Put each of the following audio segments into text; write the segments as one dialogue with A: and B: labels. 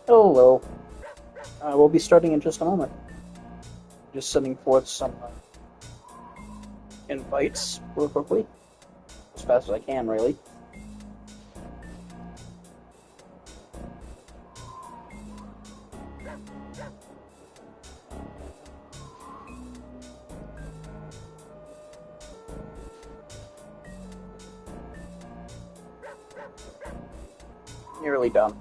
A: Hello. We'll be starting in just a moment. Just sending forth some invites real quickly. As fast as I can, really. Nearly done.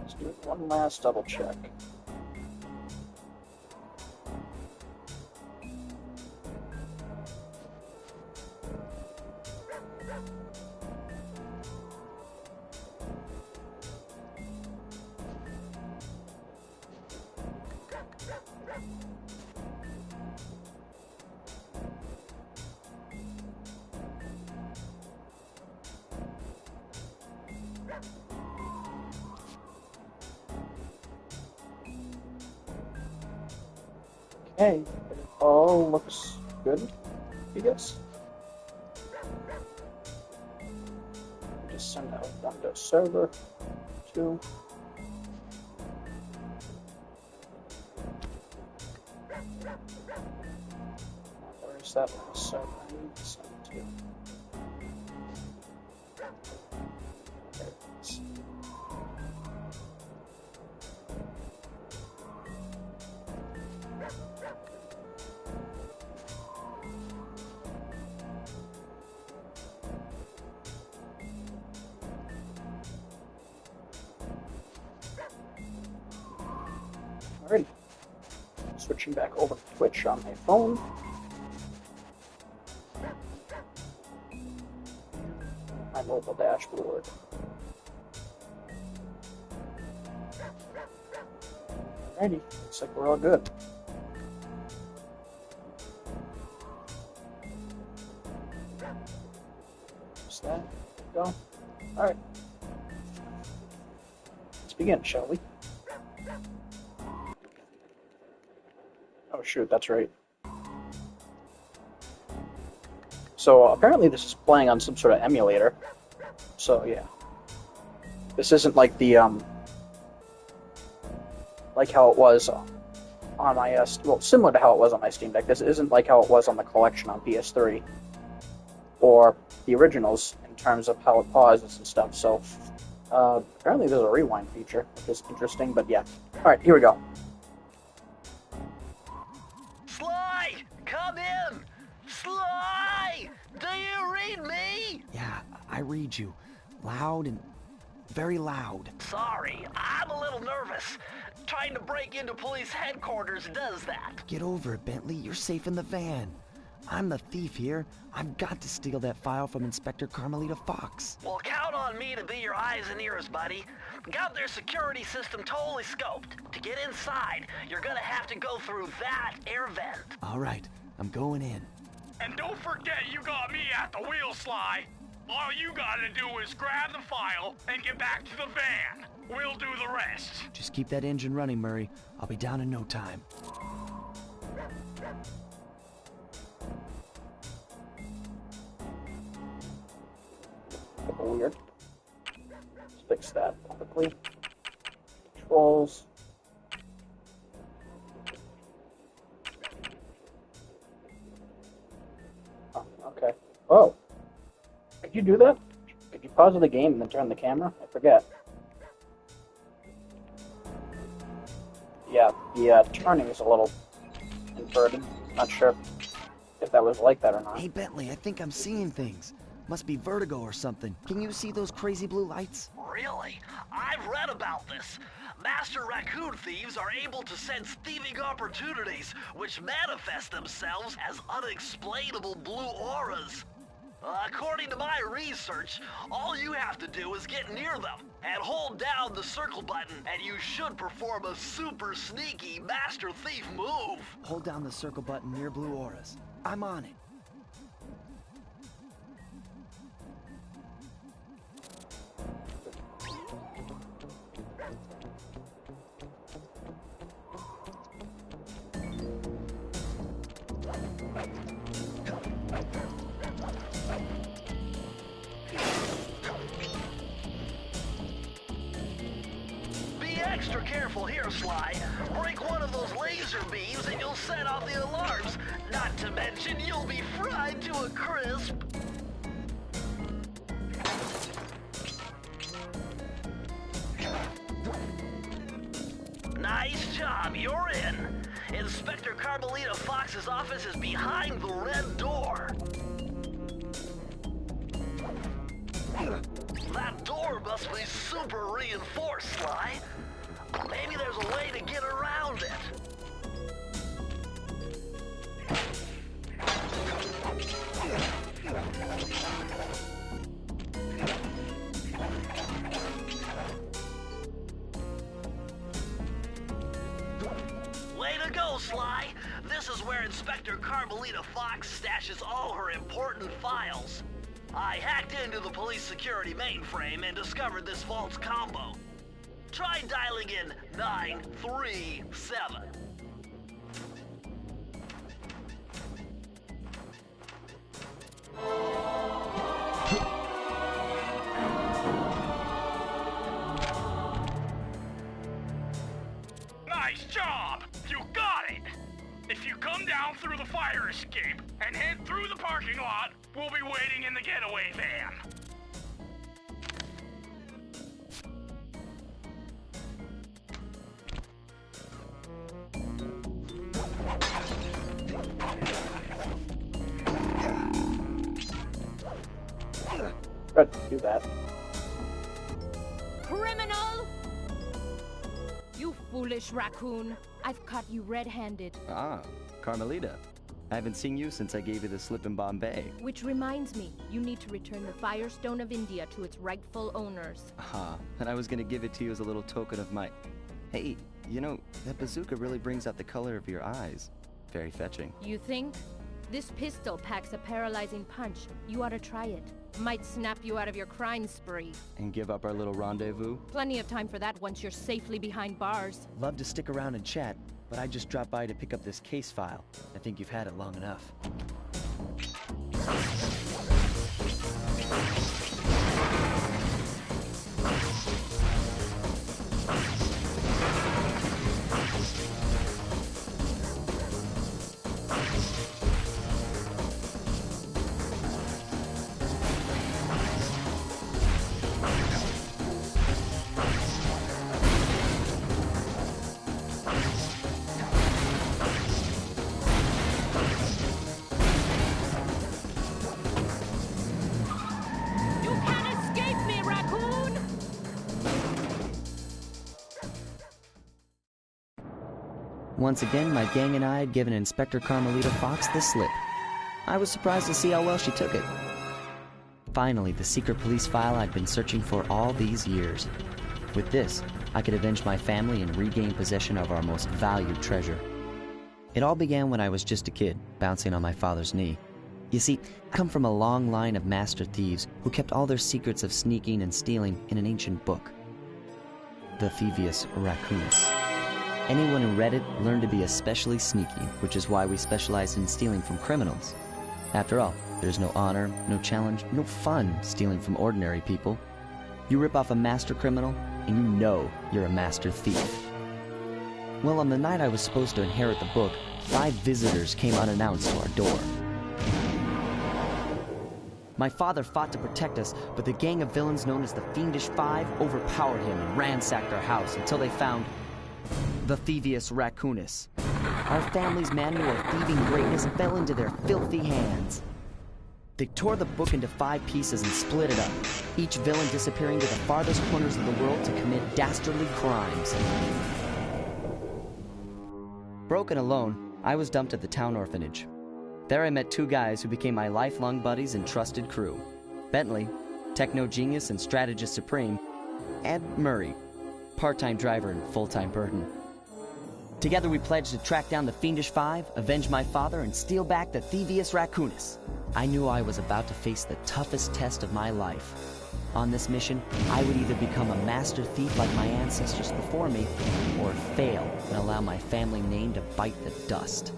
A: Let's do one last double check. Okay, it all looks good, I guess. Just send out Windows Server 2. Where's that last server I need to send it to? There it is. Alright, switching back over to Twitch on my phone. My mobile dashboard. Alrighty, looks like we're all good. Just that, go. Alright. Let's begin, shall we? Oh shoot, that's right. So apparently this is playing on some sort of emulator. So yeah. This isn't like the like how it was on my well, similar to how it was on my Steam Deck. This isn't like how it was on the collection on PS3 or the originals in terms of how it pauses and stuff. So apparently there's a rewind feature, which is interesting. But yeah. All right, here we go.
B: Sly, come in. Sly, do you read me?
C: Yeah, I read you. Loud and very loud.
B: Sorry, I'm a little nervous. Trying to break into police headquarters does that.
C: Get over it, Bentley. You're safe in the van. I'm the thief here. I've got to steal that file from Inspector Carmelita Fox.
B: Well, count on me to be your eyes and ears, buddy. Got their security system totally scoped. To get inside, you're gonna have to go through that air vent.
C: All right, I'm going in.
D: And don't forget you got me at the wheel, Sly. All you gotta do is grab the file and get back to the van. We'll do the rest.
C: Just keep that engine running, Murray. I'll be down in no time.
A: Weird. Let's fix that quickly. Controls. Oh, okay. Oh! Could you do that? Could you pause the game and then turn the camera? I forget. Yeah, the turning is a little inverted. Not sure if that was like that or not.
C: Hey, Bentley, I think I'm seeing things. Must be vertigo or something. Can you see those crazy blue lights?
B: Really? I've read about this. Master raccoon thieves are able to sense thieving opportunities, which manifest themselves as unexplainable blue auras. According to my research, all you have to do is get near them and hold down the circle button, and you should perform a super sneaky master thief move.
C: Hold down the circle button near blue auras. I'm on it.
B: Extra careful here, Sly. Break one of those laser beams and you'll set off the alarms. Not to mention, you'll be fried to a crisp. Nice job, you're in. Inspector Carmelita Fox's office is behind the red door. That door must be super reinforced, Sly. Maybe there's a way to get around it. Way to go, Sly. This is where Inspector Carmelita Fox stashes all her important files. I hacked into the police security mainframe and discovered this vault's combo. Try dialing in 937.
D: Nice job! You got it! If you come down through the fire escape and head through the parking lot, we'll be waiting in the getaway van.
A: Try to do that.
E: Criminal! You foolish raccoon. I've caught you red-handed.
F: Ah, Carmelita. I haven't seen you since I gave you the slip in Bombay.
E: Which reminds me, you need to return the Firestone of India to its rightful owners.
F: Ah, and I was gonna give it to you as a little token of my... Hey, you know, that bazooka really brings out the color of your eyes. Very fetching.
E: You think? This pistol packs a paralyzing punch. You ought to try it. Might snap you out of your crime spree.
F: And give up our little rendezvous?
E: Plenty of time for that once you're safely behind bars.
C: Love to stick around and chat, but I just dropped by to pick up this case file. I think you've had it long enough. Once again, my gang and I had given Inspector Carmelita Fox the slip. I was surprised to see how well she took it. Finally, the secret police file I'd been searching for all these years. With this, I could avenge my family and regain possession of our most valued treasure. It all began when I was just a kid, bouncing on my father's knee. You see, I come from a long line of master thieves who kept all their secrets of sneaking and stealing in an ancient book. The Thievious Raccoonus. Anyone who read it learned to be especially sneaky, which is why we specialize in stealing from criminals. After all, there's no honor, no challenge, no fun stealing from ordinary people. You rip off a master criminal, and you know you're a master thief. Well, on the night I was supposed to inherit the book, 5 visitors came unannounced to our door. My father fought to protect us, but the gang of villains known as the Fiendish Five overpowered him and ransacked our house until they found the Thievious Raccoonus. Our family's manual of thieving greatness fell into their filthy hands. They tore the book into 5 pieces and split it up, each villain disappearing to the farthest corners of the world to commit dastardly crimes. Broken alone, I was dumped at the town orphanage. There I met 2 guys who became my lifelong buddies and trusted crew. Bentley, techno genius and strategist supreme, and Murray, part-time driver and full-time burden. Together we pledged to track down the Fiendish Five, avenge my father, and steal back the Thievious Raccoonus. I knew I was about to face the toughest test of my life. On this mission, I would either become a master thief like my ancestors before me, or fail and allow my family name to bite the dust.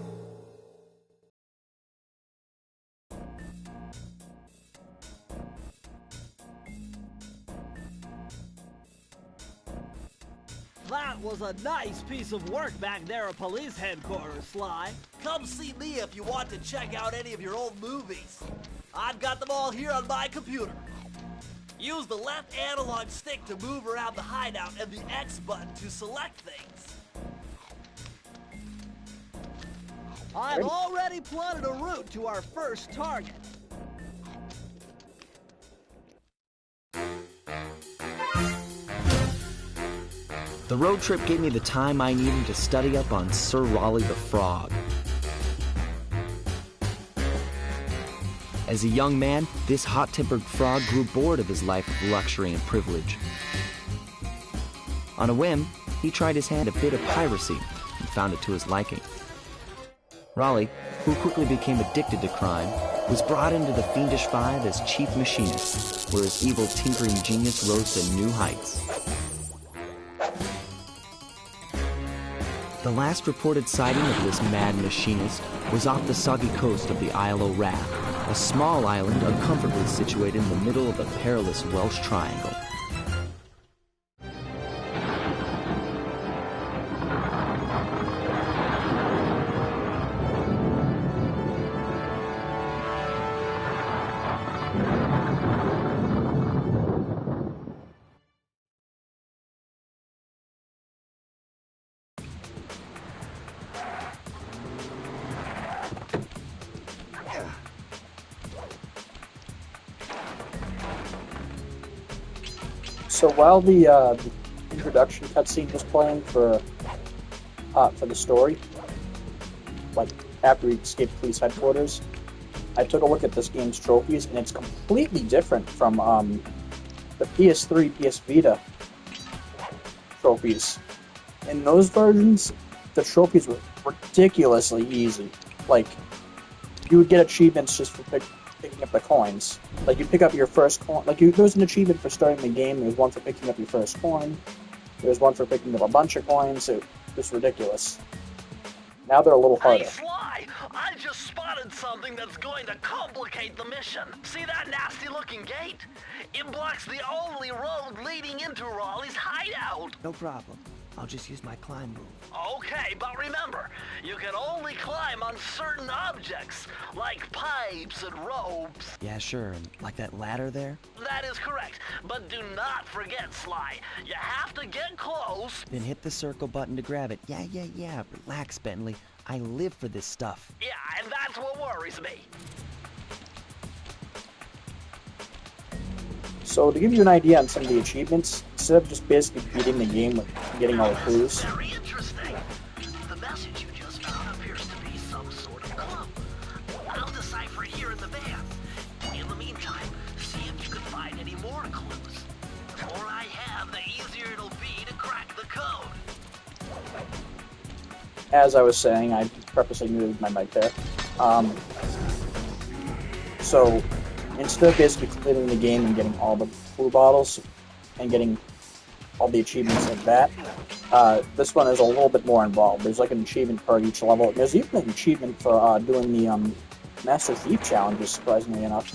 B: That was a nice piece of work back there at police headquarters, Sly. Come see me if you want to check out any of your old movies. I've got them all here on my computer. Use the left analog stick to move around the hideout and the X button to select things. I've already plotted a route to our first target.
C: The road trip gave me the time I needed to study up on Sir Raleigh the Frog. As a young man, this hot-tempered frog grew bored of his life of luxury and privilege. On a whim, he tried his hand at a bit of piracy and found it to his liking. Raleigh, who quickly became addicted to crime, was brought into the Fiendish Five as chief machinist, where his evil tinkering genius rose to new heights. The last reported sighting of this mad machinist was off the soggy coast of the Isle o' Wrath, a small island uncomfortably situated in the middle of the perilous Welsh Triangle.
A: So while the introduction cutscene was playing for the story, like after we escaped police headquarters, I took a look at this game's trophies, and it's completely different from the PS3, PS Vita trophies. In those versions, the trophies were ridiculously easy. Like, you would get achievements just for picking up the coins. Like, you pick up your first coin. Like, there was an achievement for starting the game. There was one for picking up your first coin. There was one for picking up a bunch of coins. It was ridiculous. Now they're a little harder.
B: Hey, Sly! I just spotted something that's going to complicate the mission. See that nasty-looking gate? It blocks the only road leading into Raleigh's hideout.
C: No problem. I'll just use my climb move.
B: Okay, but remember, you can only climb on certain objects, like pipes and ropes.
C: Yeah, sure. And like that ladder there?
B: That is correct, but do not forget, Sly. You have to get close.
C: Then hit the circle button to grab it. Yeah. Relax, Bentley. I live for this stuff.
B: Yeah, and that's what worries me.
A: So to give you an idea on some of the achievements, instead of just basically beating the game with getting all the clues,
B: Very interesting. The message you just found appears to be some sort of clue. I'll decipher in the van. In the meantime, see if you can find any more clues. The more I have, the easier it'll be to crack the code.
A: As I was saying, I purposely muted my mic there. So, instead of basically completing the game and getting all the blue bottles and getting all the achievements like that, this one is a little bit more involved. There's like an achievement per each level. There's even an achievement for doing the Master Thief challenges, surprisingly enough.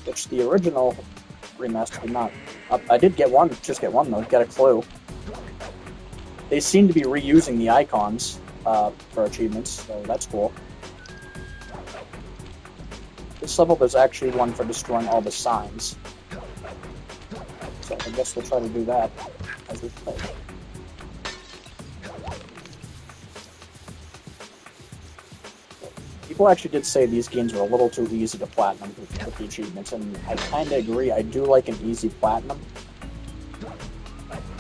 A: Which the original remaster did not. I did get one, though, get a clue. They seem to be reusing the icons for achievements, so that's cool. This level, there's actually one for destroying all the signs. So I guess we'll try to do that as we play. People actually did say these games were a little too easy to platinum with the achievements, and I kind of agree. I do like an easy platinum.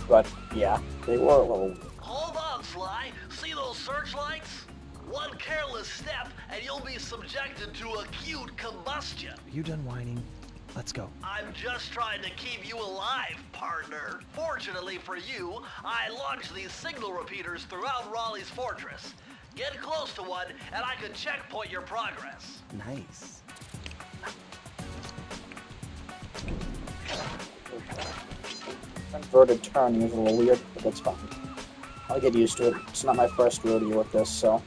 A: But, yeah, they were a little...
B: Hold on, Sly. See those searchlights? One careless step, and you'll be subjected to acute combustion.
G: Are you done whining? Let's go.
B: I'm just trying to keep you alive, partner. Fortunately for you, I launched these signal repeaters throughout Raleigh's fortress. Get close to one, and I can checkpoint your progress.
G: Nice.
A: Inverted turning is a little weird, but that's fine. I'll get used to it. It's not my first rodeo with this, so...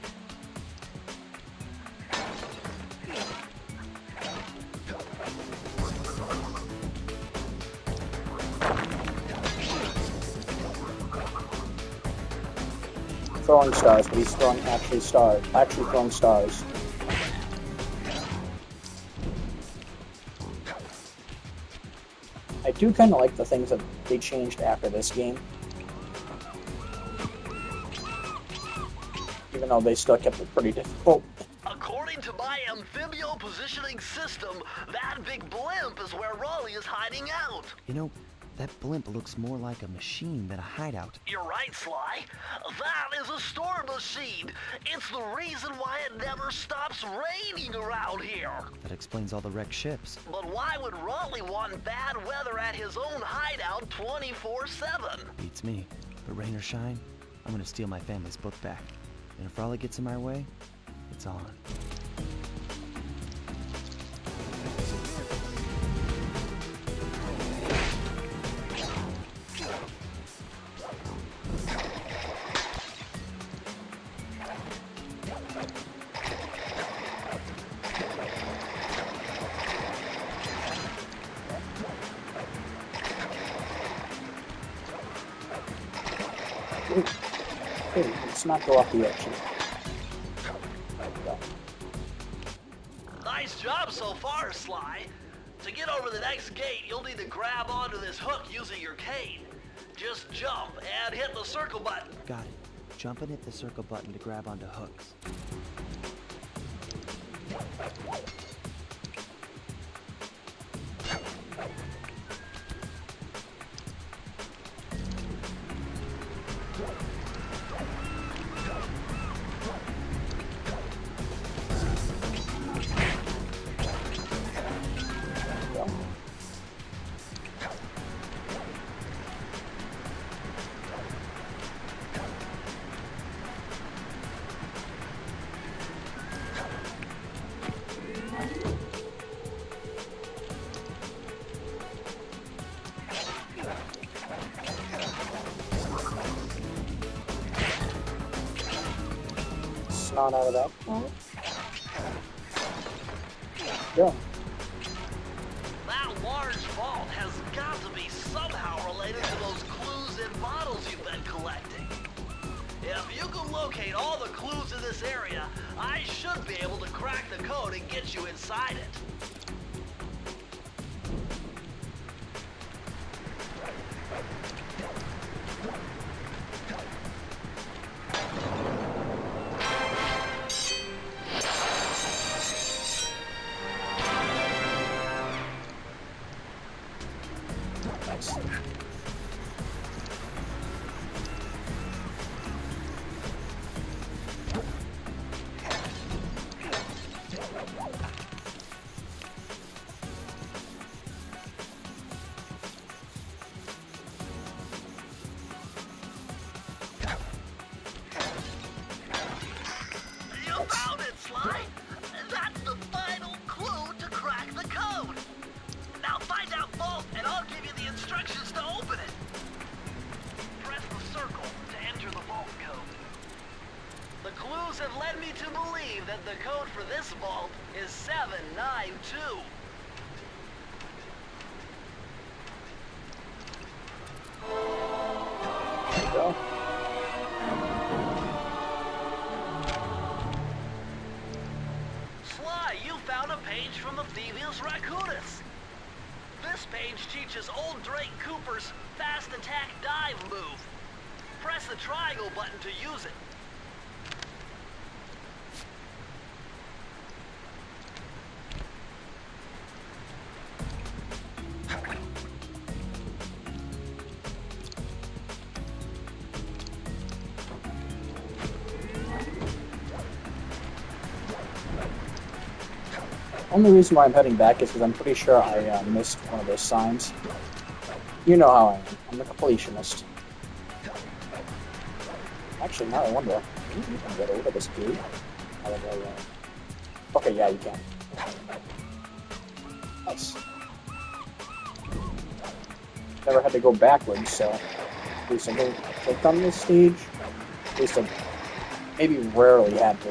A: Throwing stars, but he's throwing actually throwing stars. I do kind of like the things that they changed after this game. Even though they still kept it pretty difficult.
B: According to my amphibio positioning system, that big blimp is where Raleigh is hiding out.
G: You know, that blimp looks more like a machine than a hideout.
B: You're right, Sly. That is a storm machine. It's the reason why it never stops raining around here.
G: That explains all the wrecked ships.
B: But why would Raleigh want bad weather at his own hideout 24/7?
G: Beats me. But rain or shine, I'm gonna steal my family's book back. And if Raleigh gets in my way, it's on.
A: Hey, let's not go off the edge.
B: Nice job so far, Sly. To get over the next gate, you'll need to grab onto this hook using your cane. Just jump and hit the circle button.
G: Got it. Jump and hit the circle button to grab onto hooks.
A: Not out of that. Yeah.
B: That large vault has got to be somehow related to those clues and bottles you've been collecting. If you can locate all the clues in this area, I should be able to crack the code and get you inside it. led me to believe that the code for this vault is 792.
A: There you go.
B: Sly, you found a page from the Thievious Raccoonus. This page teaches old Drake Cooper's fast attack dive move. Press the triangle button to use it.
A: Only reason why I'm heading back is because I'm pretty sure I missed one of those signs. You know how I am. I'm a completionist. Actually, now I wonder, can you even get over this dude? Okay, yeah, you can. Nice. Never had to go backwards, so at least I didn't click on this stage. At least I maybe rarely had to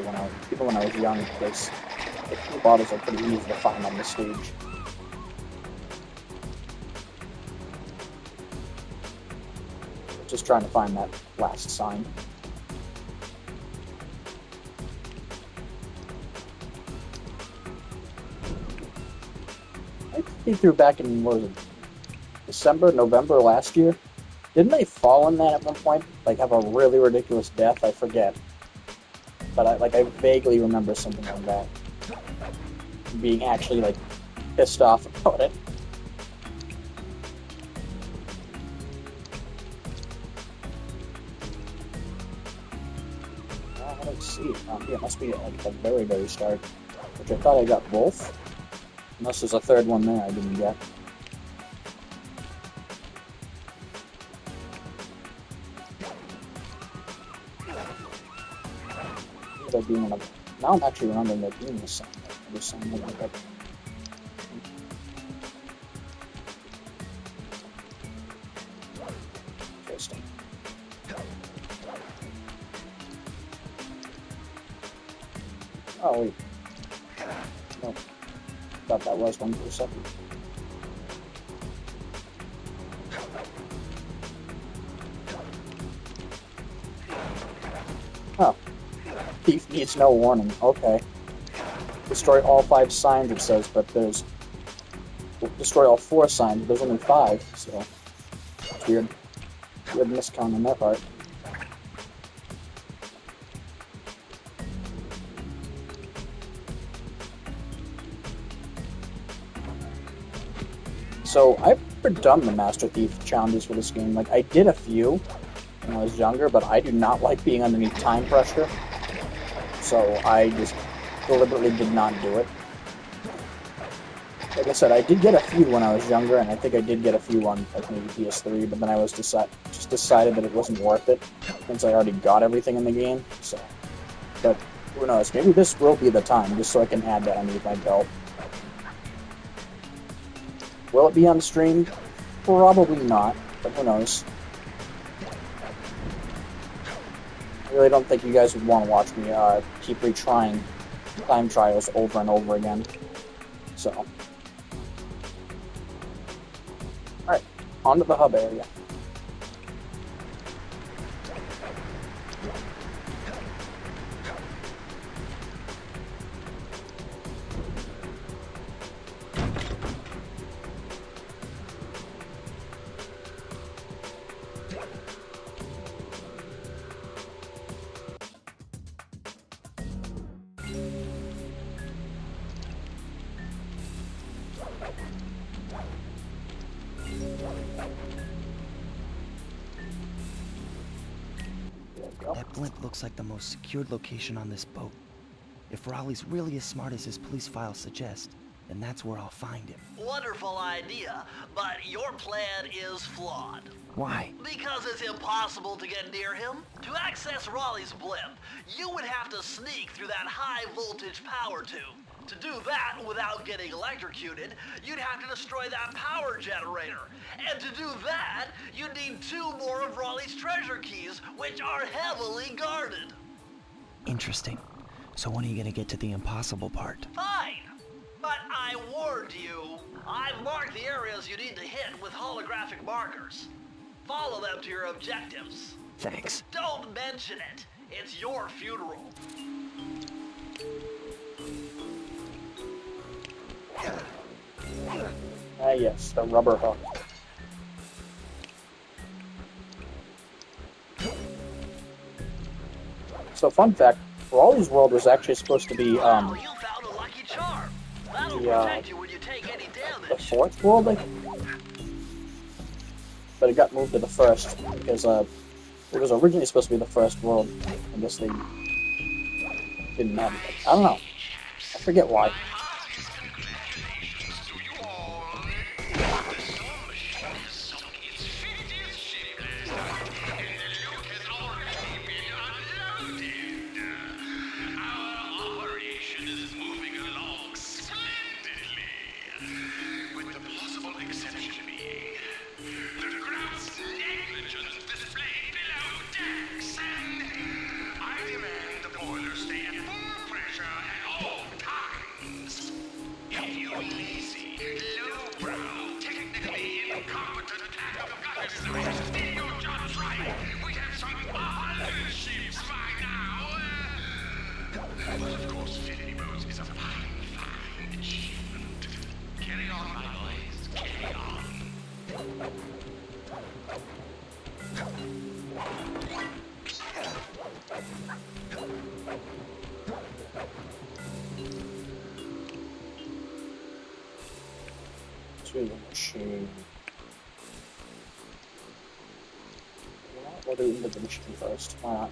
A: even when I was young, because the key bottles are pretty easy to find on this stage. Just trying to find that last sign. I think they threw back in, what was it, December, November last year? Didn't they fall in that at one point? Like, have a really ridiculous death? I forget. But I vaguely remember something like that. Being actually, like, pissed off about it. I don't see it. Yeah, it must be at the very, very start. Which I thought I got both. Unless there's a third one there I didn't get. Now I'm actually remembering there being a sign. There's something like that. Interesting. Oh wait. No. Thought that was one for a second. Oh. Thief needs no warning. Okay. Destroy all 5 signs, it says, but there's... Destroy all 4 signs, but there's only 5, so... It's weird. Weird miscount on that part. So, I've never done the Master Thief challenges for this game. Like, I did a few when I was younger, but I do not like being underneath time pressure. So, I just deliberately did not do it. Like I said, I did get a few when I was younger, and I think I did get a few on like maybe PS3, but then I was just decided that it wasn't worth it, since I already got everything in the game, so... But, who knows, maybe this will be the time, just so I can add that underneath my belt. Will it be on stream? Probably not, but who knows. I really don't think you guys would want to watch me keep retrying time trials over and over again. So. Alright, on to the hub area.
G: That blimp looks like the most secured location on this boat. If Raleigh's really as smart as his police files suggest, then that's where I'll find him.
B: Wonderful idea, but your plan is flawed.
G: Why?
B: Because it's impossible to get near him. To access Raleigh's blimp, you would have to sneak through that high-voltage power tube. To do that without getting electrocuted, you'd have to destroy that power generator. And to do that, you'd need 2 more of Raleigh's treasure keys, which are heavily guarded.
G: Interesting. So when are you gonna get to the impossible part?
B: Fine! But I warned you. I've marked the areas you need to hit with holographic markers. Follow them to your objectives.
G: Thanks.
B: Don't mention it. It's your funeral.
A: Ah, yes, the rubber hook. So, fun fact, Raleigh's world was actually supposed to be,
B: You found a lucky charm. That'll protect you when you take any
A: the
B: damage.
A: fourth world, I think? But it got moved to the first, because, it was originally supposed to be the first world. I guess they didn't have it. I don't know. I forget why. To the machine. We'll do the machine first. Why not?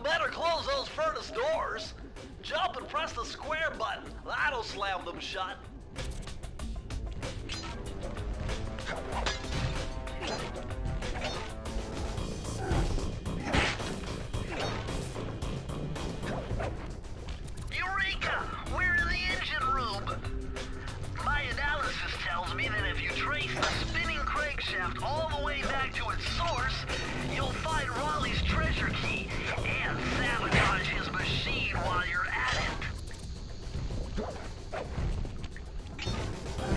B: Better close those furnace doors. Jump and press the square button. That'll slam them shut. Eureka! We're in the engine room. My analysis tells me that if you trace the spinning crankshaft all the way back to its source, you'll find Raleigh's treasure key and sabotage his machine while you're at it.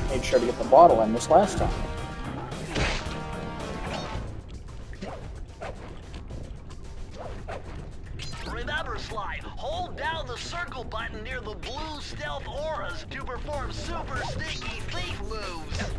A: Made sure to get the bottle in this last time.
B: Remember, Sly, hold down the circle button near the blue stealth auras to perform super sneaky thief moves.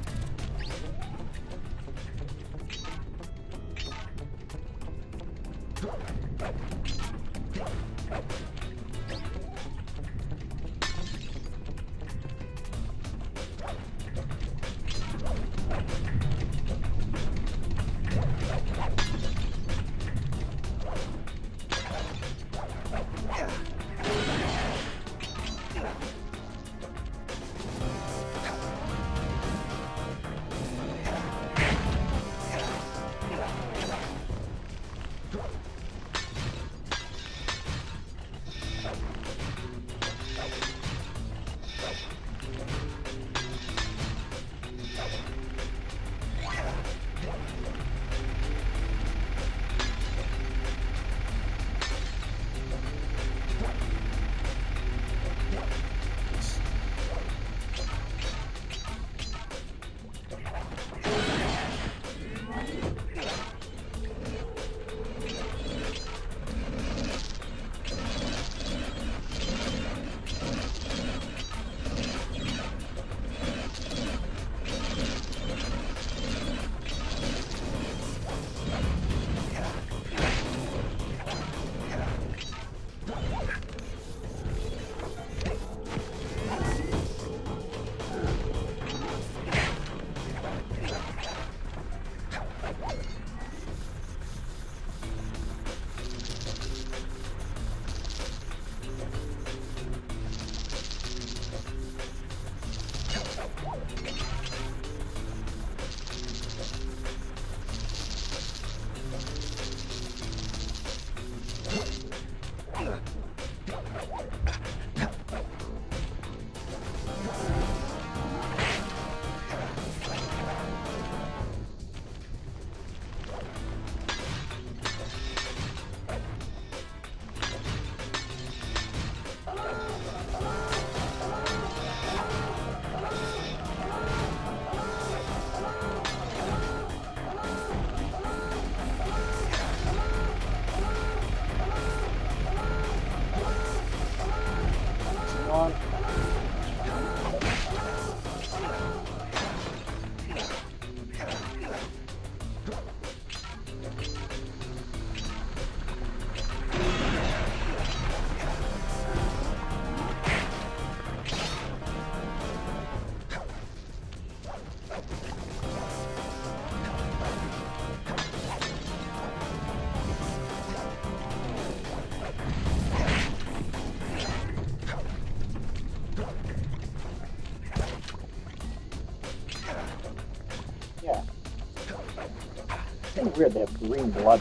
A: weird, they have green blood.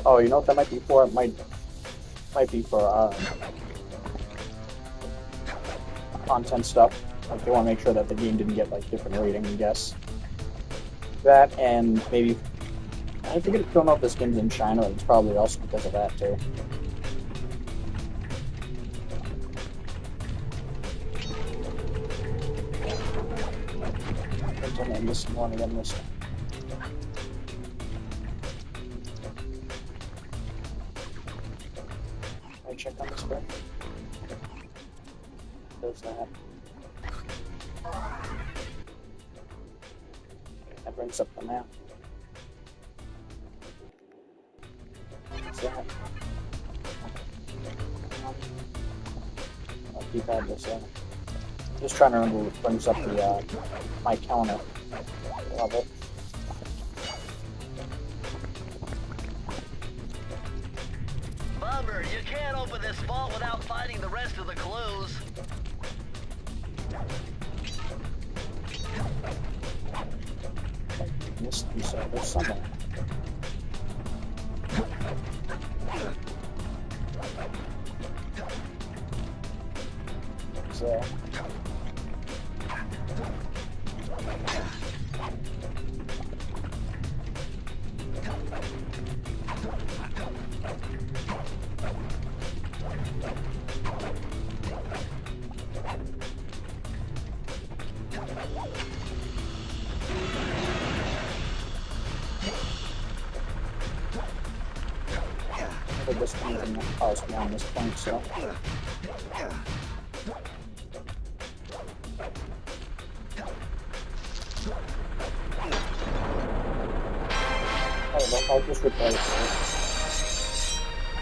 A: Oh, you know what that might be for? It might be for content stuff. Like they want to make sure that the game didn't get like different rating, I guess. That and maybe I think I don't know if this game's in China. It's probably also because of that too. I'm missing one again this time. Can I check on this bit? Does that? That brings up the map. What's that? I'll keep at this in. Just trying to remember what brings up the my counter level.
B: Bummer, you can't open this vault without finding the rest of the clues.
A: Missed piece of it somewhere. So. This point and pause beyond this point, so. I'll just replay it.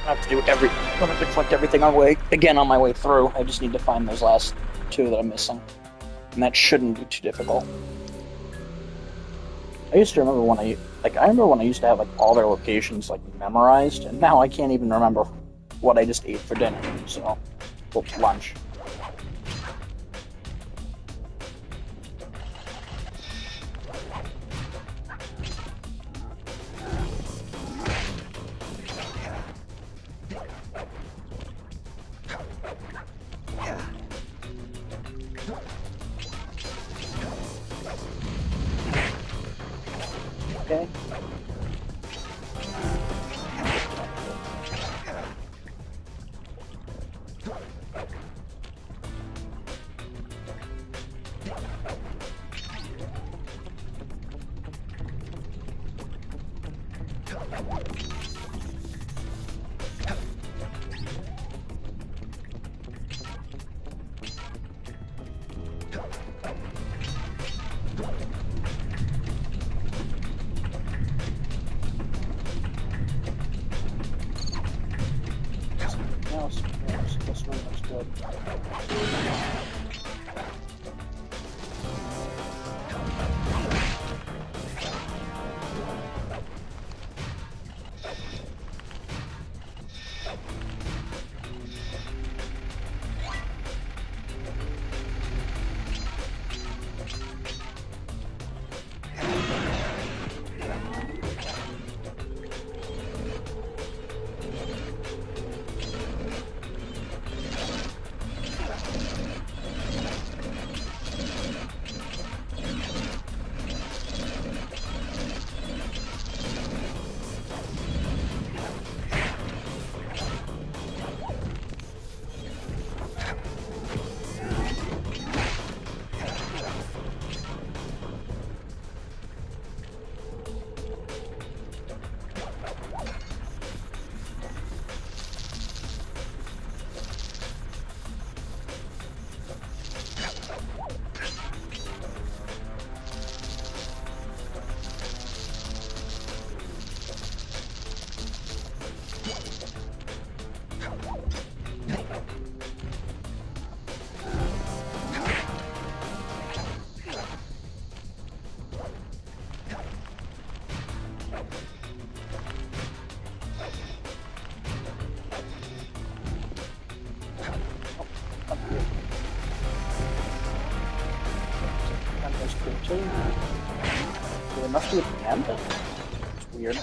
A: I have to do I'm gonna have to collect everything on my way through. I just need to find those last two that I'm missing. And that shouldn't be too difficult. I used to remember when I used to have like all their locations like memorized, and now I can't even remember what I just ate for dinner. So, well, lunch. Okay. This one looks good. must be at the end. It's weird.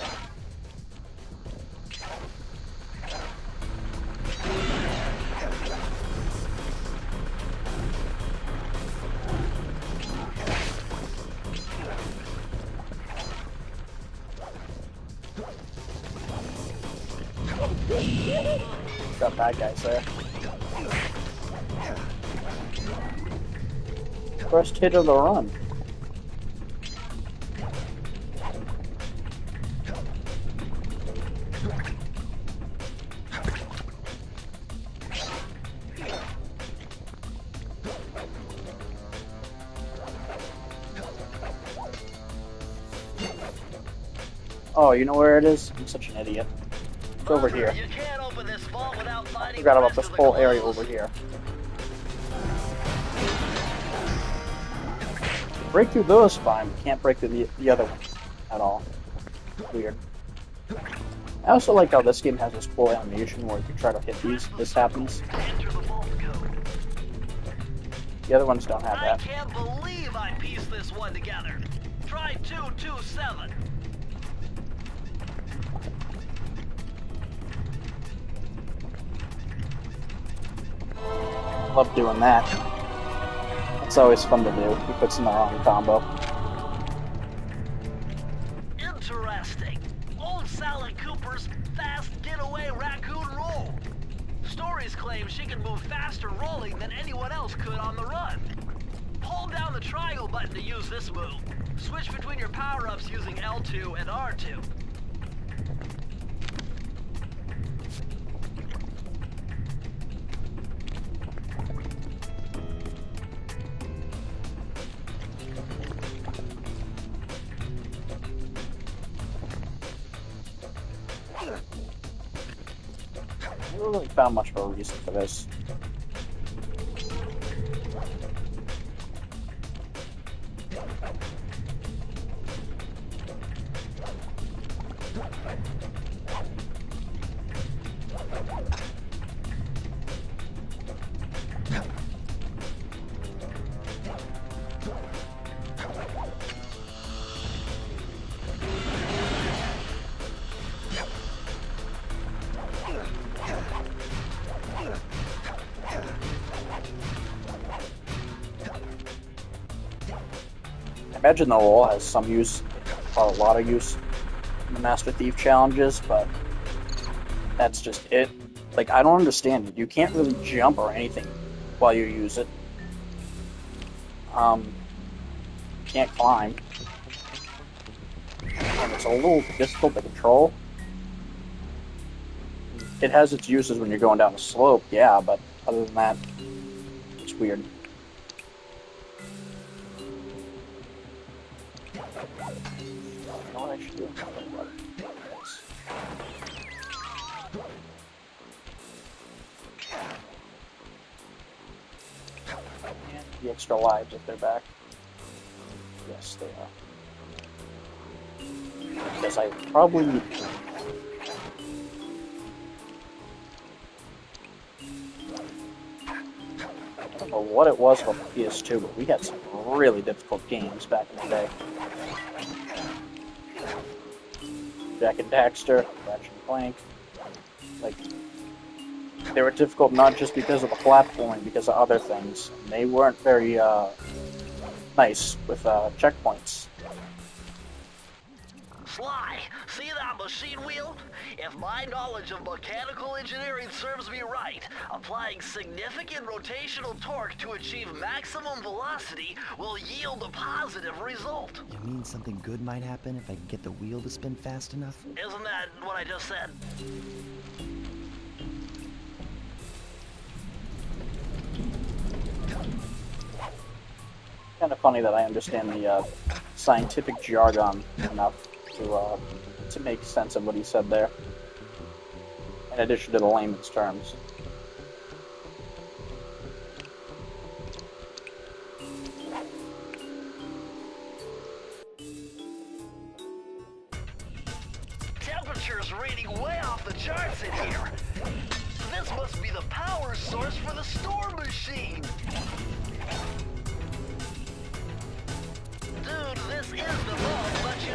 A: Got bad guys there. First hit of the run. Oh, you know where it is? I'm such an idiot. It's over here.
B: You can't open this vault without finding
A: Forgot
B: the
A: about
B: rest
A: this
B: of the
A: whole area
B: clues.
A: over here. Break through those, fine. We can't break through the other one at all. Weird. I also like how this game has this cool animation where if you try to hit these, this happens.
B: Enter the vault code.
A: The other ones don't have
B: I
A: that.
B: can't believe I pieced this one together. Try 227.
A: Love doing that. It's always fun to do. He puts in the wrong combo.
B: Interesting. Old Sally Cooper's fast getaway raccoon roll. Stories claim she can move faster rolling than anyone else could on the run. Hold down the triangle button to use this move. Switch between your power-ups using L2 and R2.
A: I haven't really found much of a reason for this. I imagine the roll has some use, or a lot of use, in the Master Thief challenges, but that's just it. Like, I don't understand it. You can't really jump or anything while you use it. Can't climb. And it's a little difficult to control. It has its uses when you're going down a slope, yeah, but other than that, it's weird. You know what I should do? And the extra lives if they're back. Yes, they are. Because I probably need to. I don't know what it was about the PS2, but we had some really difficult games back in the day. Jack and Daxter, Ratchet and Clank. Like, they were difficult not just because of the platforming, because of other things. And they weren't very nice with checkpoints.
B: Sly, see that machine wheel? If my knowledge of mechanical engineering serves me right, applying significant rotational torque to achieve maximum velocity will yield a positive result.
G: You mean something good might happen if I can get the wheel to spin fast enough?
B: Isn't that what I just said?
A: Kind of funny that I understand the scientific jargon enough to make sense of what he said there, in addition to the layman's terms.
B: Temperature's reading way off the charts in here. This must be the power source for the storm machine. Dude, this is the vault, but you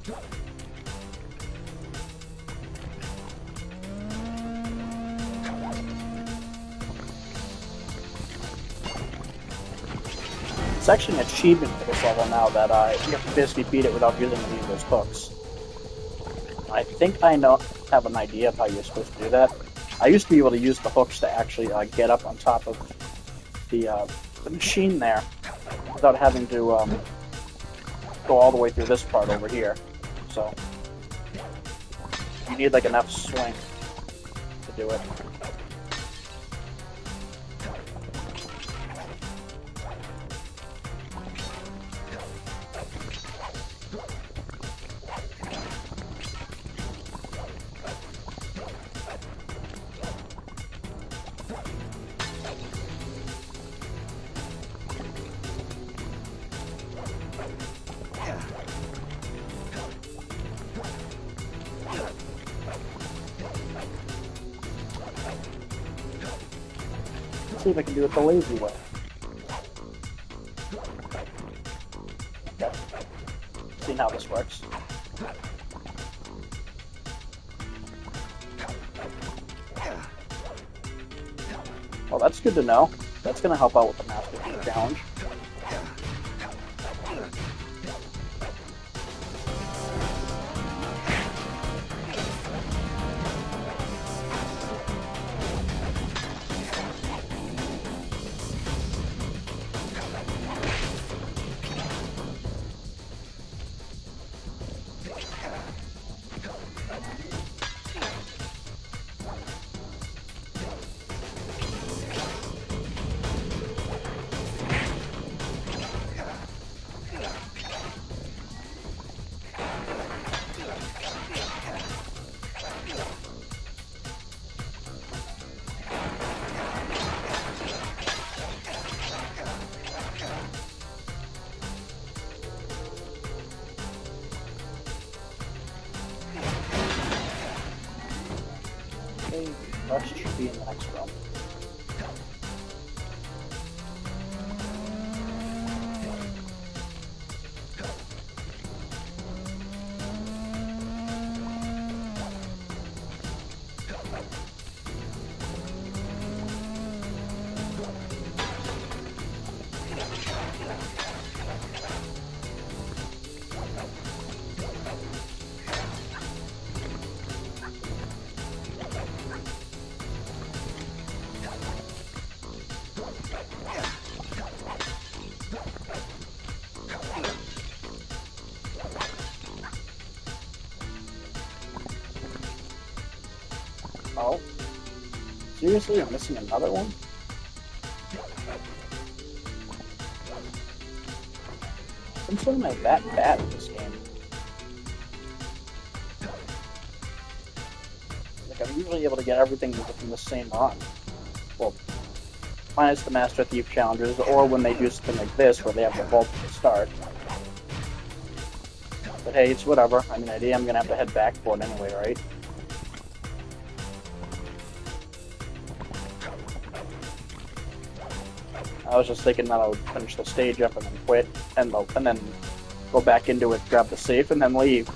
A: It's actually an achievement for this level now that you have to basically beat it without using any of those hooks. I think I have an idea of how you're supposed to do that. I used to be able to use the hooks to actually get up on top of the machine there without having to go all the way through this part over here. So you need like enough swing to do it. See if I can do it the lazy way. Okay. Seeing how this works. Well, that's good to know. That's going to help out with the Master Thief challenge. Rust should be in the next room. Oh. Seriously? I'm missing another one? Since when am I that bad at this game? Like, I'm usually able to get everything within the same run. Well, minus the Master Thief challenges, or when they do something like this, where they have the vault at the start. But hey, it's whatever. I mean, I'm gonna have to head back for it anyway, right? I was just thinking that I would finish the stage up and then quit, and then go back into it, grab the safe, and then leave.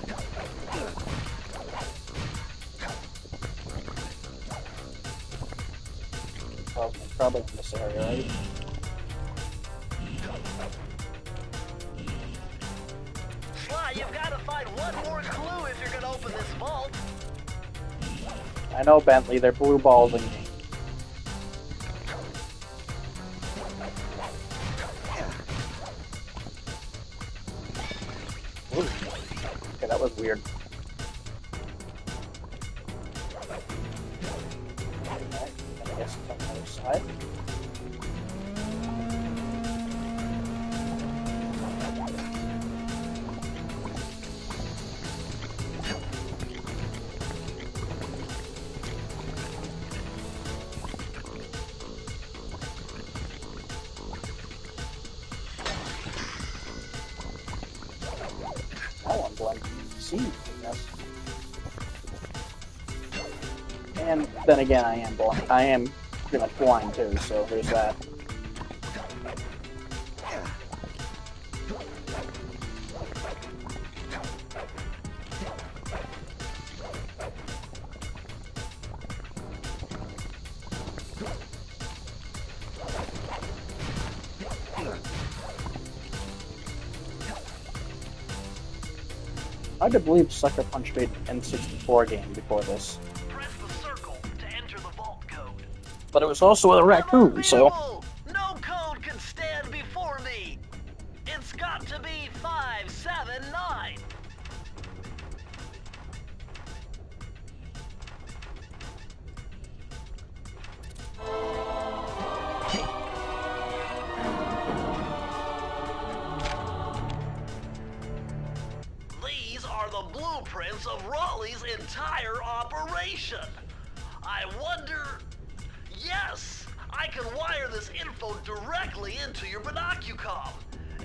A: Oh, probably in this area, right?
B: Sly, you've got to find one more clue if you're gonna open this vault.
A: I know, Bentley, they're blue balls and okay, that was weird. Okay, I guess it's on the other side. That one blend seems, I guess. And then again, I am blind. I am pretty much blind too, so there's that. I do believe Sucker Punch made an N64 game before this.
B: Press the circle to enter the vault code.
A: But it was also with a raccoon, so...
B: Unbelievable! No code can stand before me! It's got to be 579! These are the blueprints of Raleigh's entire operation. I wonder... Yes! I can wire this info directly into your binocucom.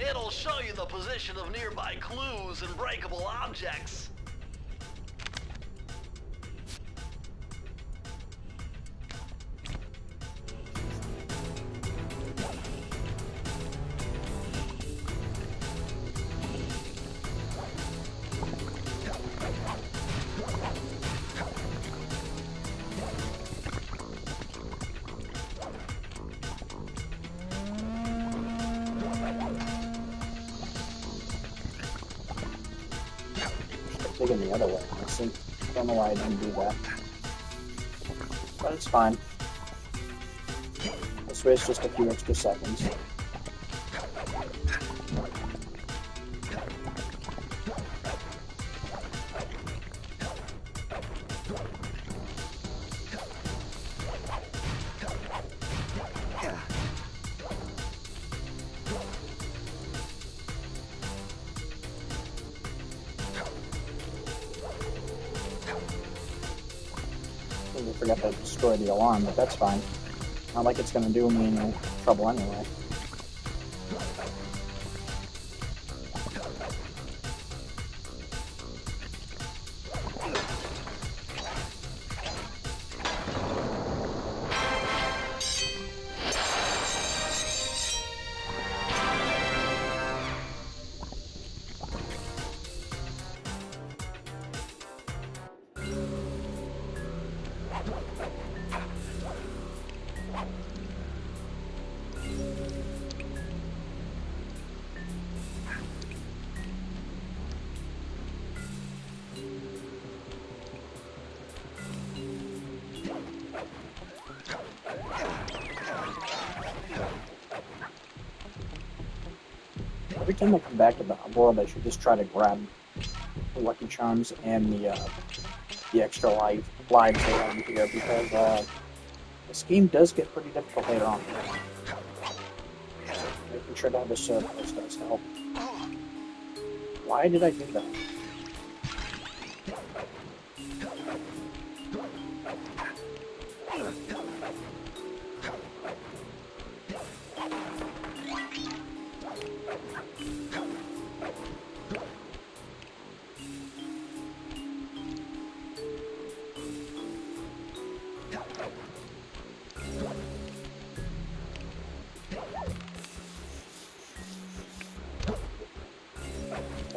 B: It'll show you the position of nearby clues and breakable objects.
A: Digging the other way, honestly. Don't know why I didn't do that. But it's fine. This way it's just a few extra seconds. I forgot to destroy the alarm, but that's fine. Not like it's gonna do me any trouble anyway. Every time I come back to the world, I should just try to grab the Lucky Charms and the extra lives they have here, because this game does get pretty difficult later on. Making sure to have a surplus does help. Why did I do that?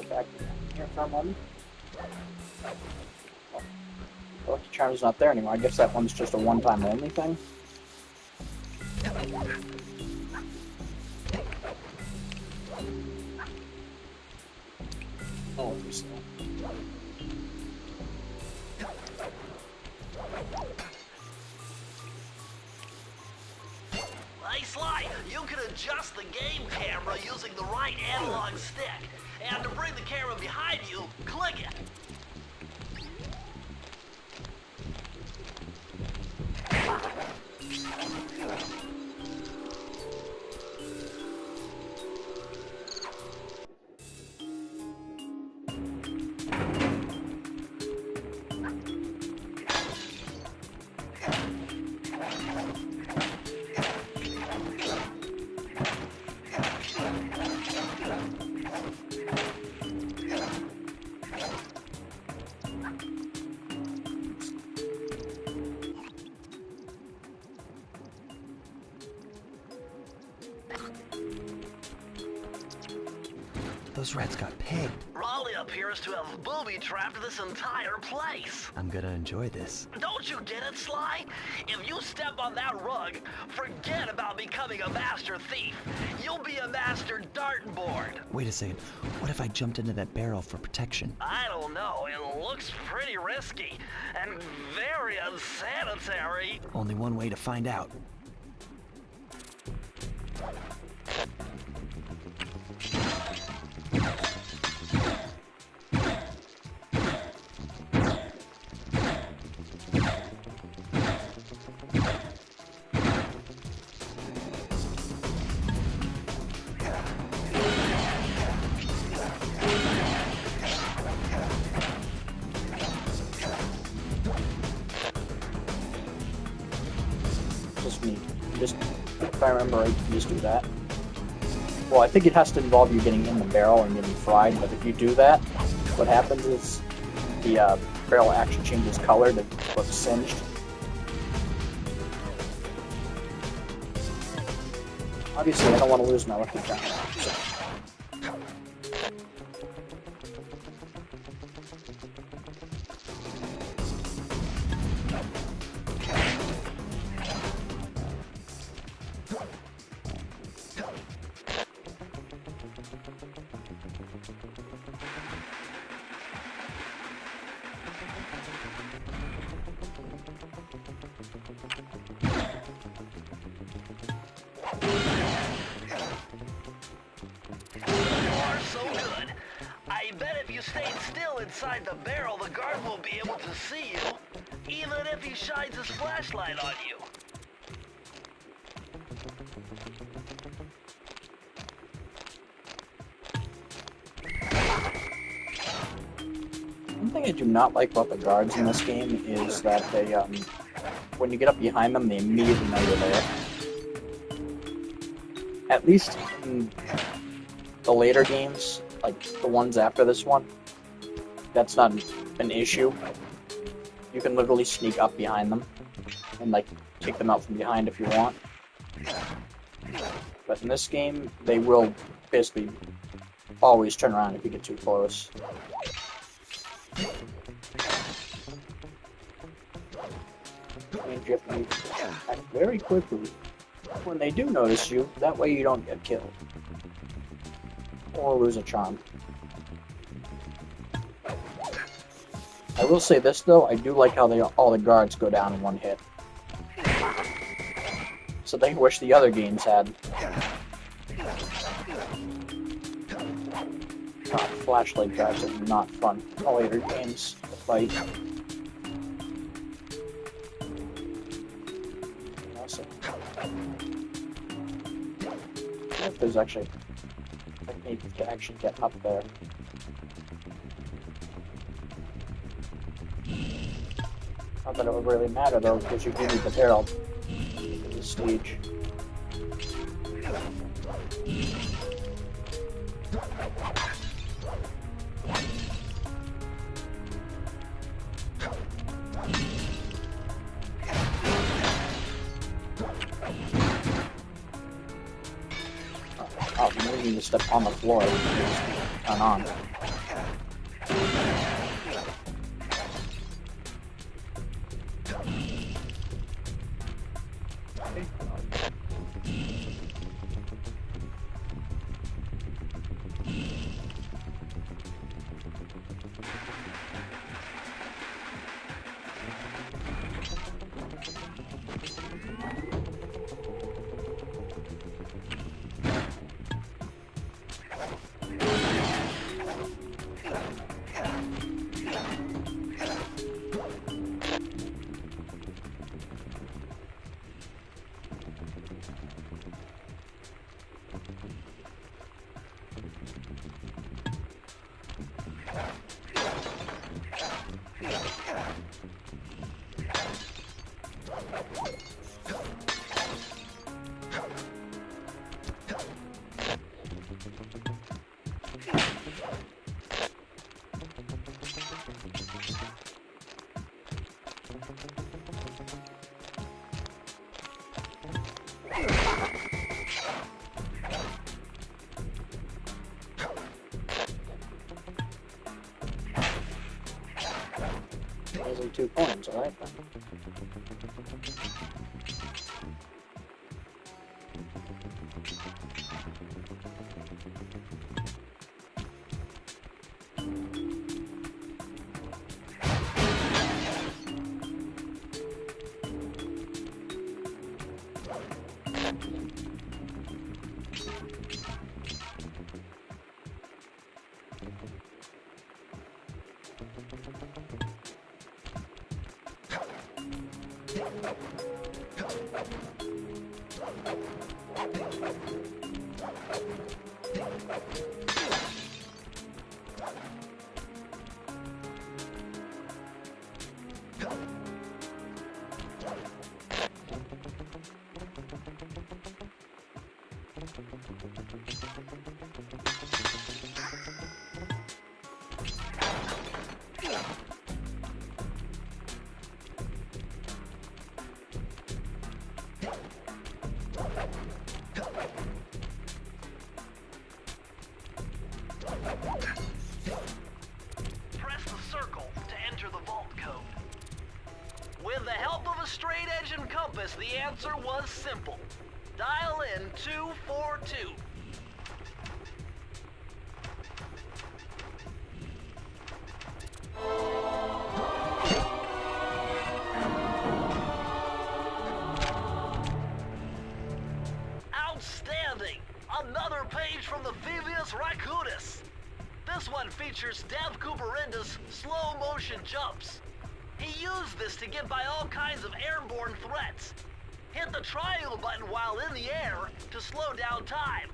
A: Back here for a moment. Oh, the Lucky Charm's not there anymore. I guess that one's just a one-time only thing. Oh, you see.
B: Hey Sly, you can adjust the game camera using the right analog stick. And to bring the camera behind you, click it.
G: Those rats got pegged.
B: Raleigh appears to have booby-trapped this entire place.
G: I'm gonna enjoy this.
B: Don't you get it, Sly? If you step on that rug, forget about becoming a master thief. You'll be a master dartboard.
G: Wait a second. What if I jumped into that barrel for protection?
B: I don't know. It looks pretty risky and very unsanitary.
G: Only one way to find out.
A: Just me. Just, if I remember right, you just do that. Well, I think it has to involve you getting in the barrel and getting fried, but if you do that, what happens is the barrel actually changes color to look singed. Obviously, I don't want to lose my lucky charm. So.
B: Inside the barrel, the guard won't be able to see you, even if he shines his flashlight on you.
A: One thing I do not like about the guards in this game is that they, when you get up behind them, they immediately know you're there. At least in the later games, like the ones after this one, that's not an issue. You can literally sneak up behind them and like take them out from behind if you want. But in this game, they will basically always turn around if you get too close. And you have to act very quickly when they do notice you, that way you don't get killed. Or lose a charm. I will say this though, I do like how all the guards go down in one hit. Something I wish the other games had. Flashlight guards are not fun. All later games to fight. Also, if there's actually a technique to actually get up there. Not that it would really matter though, because you do need the barrel for this stage. Oh, you really need to step on the floor and just turn on. Easily 2 coins, alright?
B: Press the circle to enter the vault code. With the help of a straight-edge and compass, the answer was simple. Dial in 242. Outstanding! Another page from the Thievious Raccoonus. This one features Dev Cooperenda's slow-motion jumps. He used this to get by all kinds of airborne threats. Hit the triangle button while in the air to slow down time.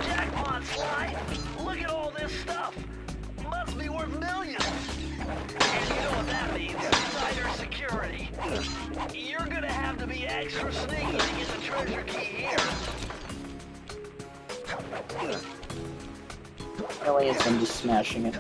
B: Jackpot, Sly! Look at all this stuff! Must be worth millions! And you know what that means? Insider security. You're gonna have to be extra sneaky to get the treasure key here.
A: Elliot's I'm just smashing it.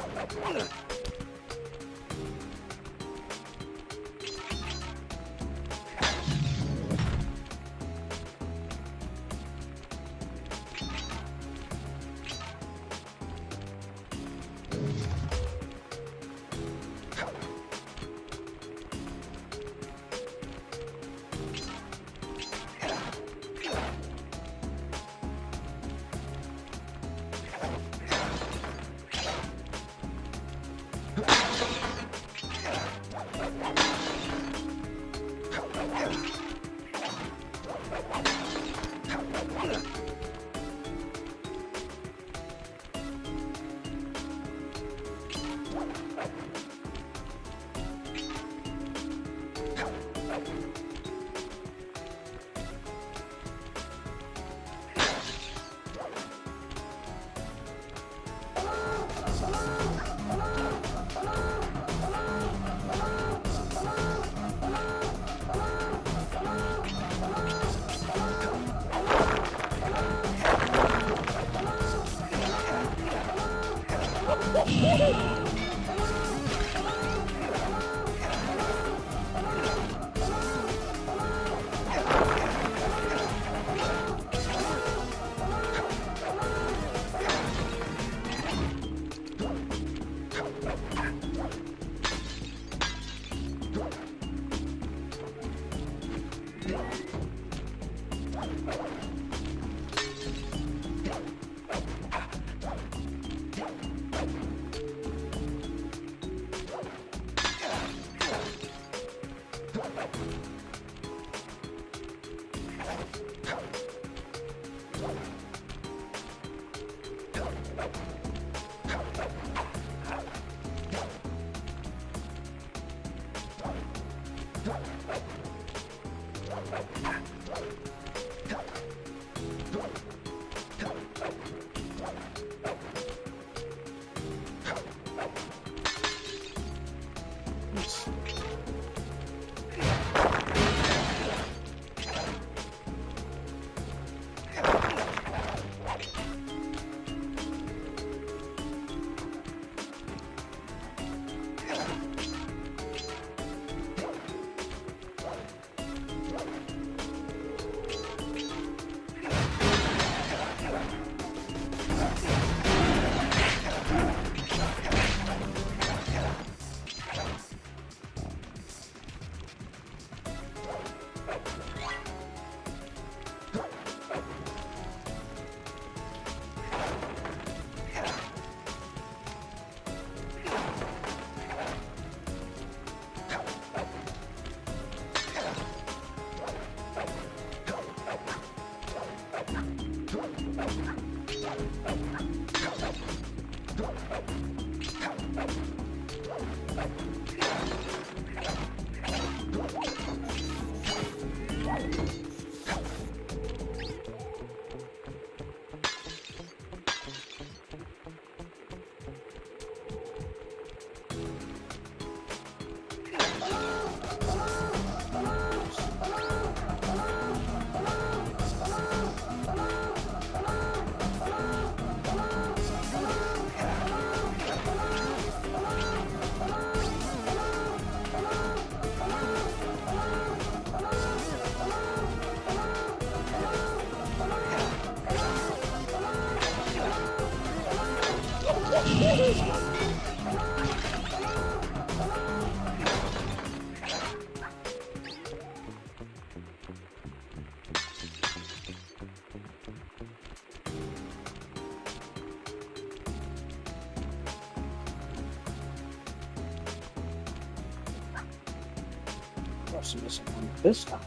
A: Some missing one this time.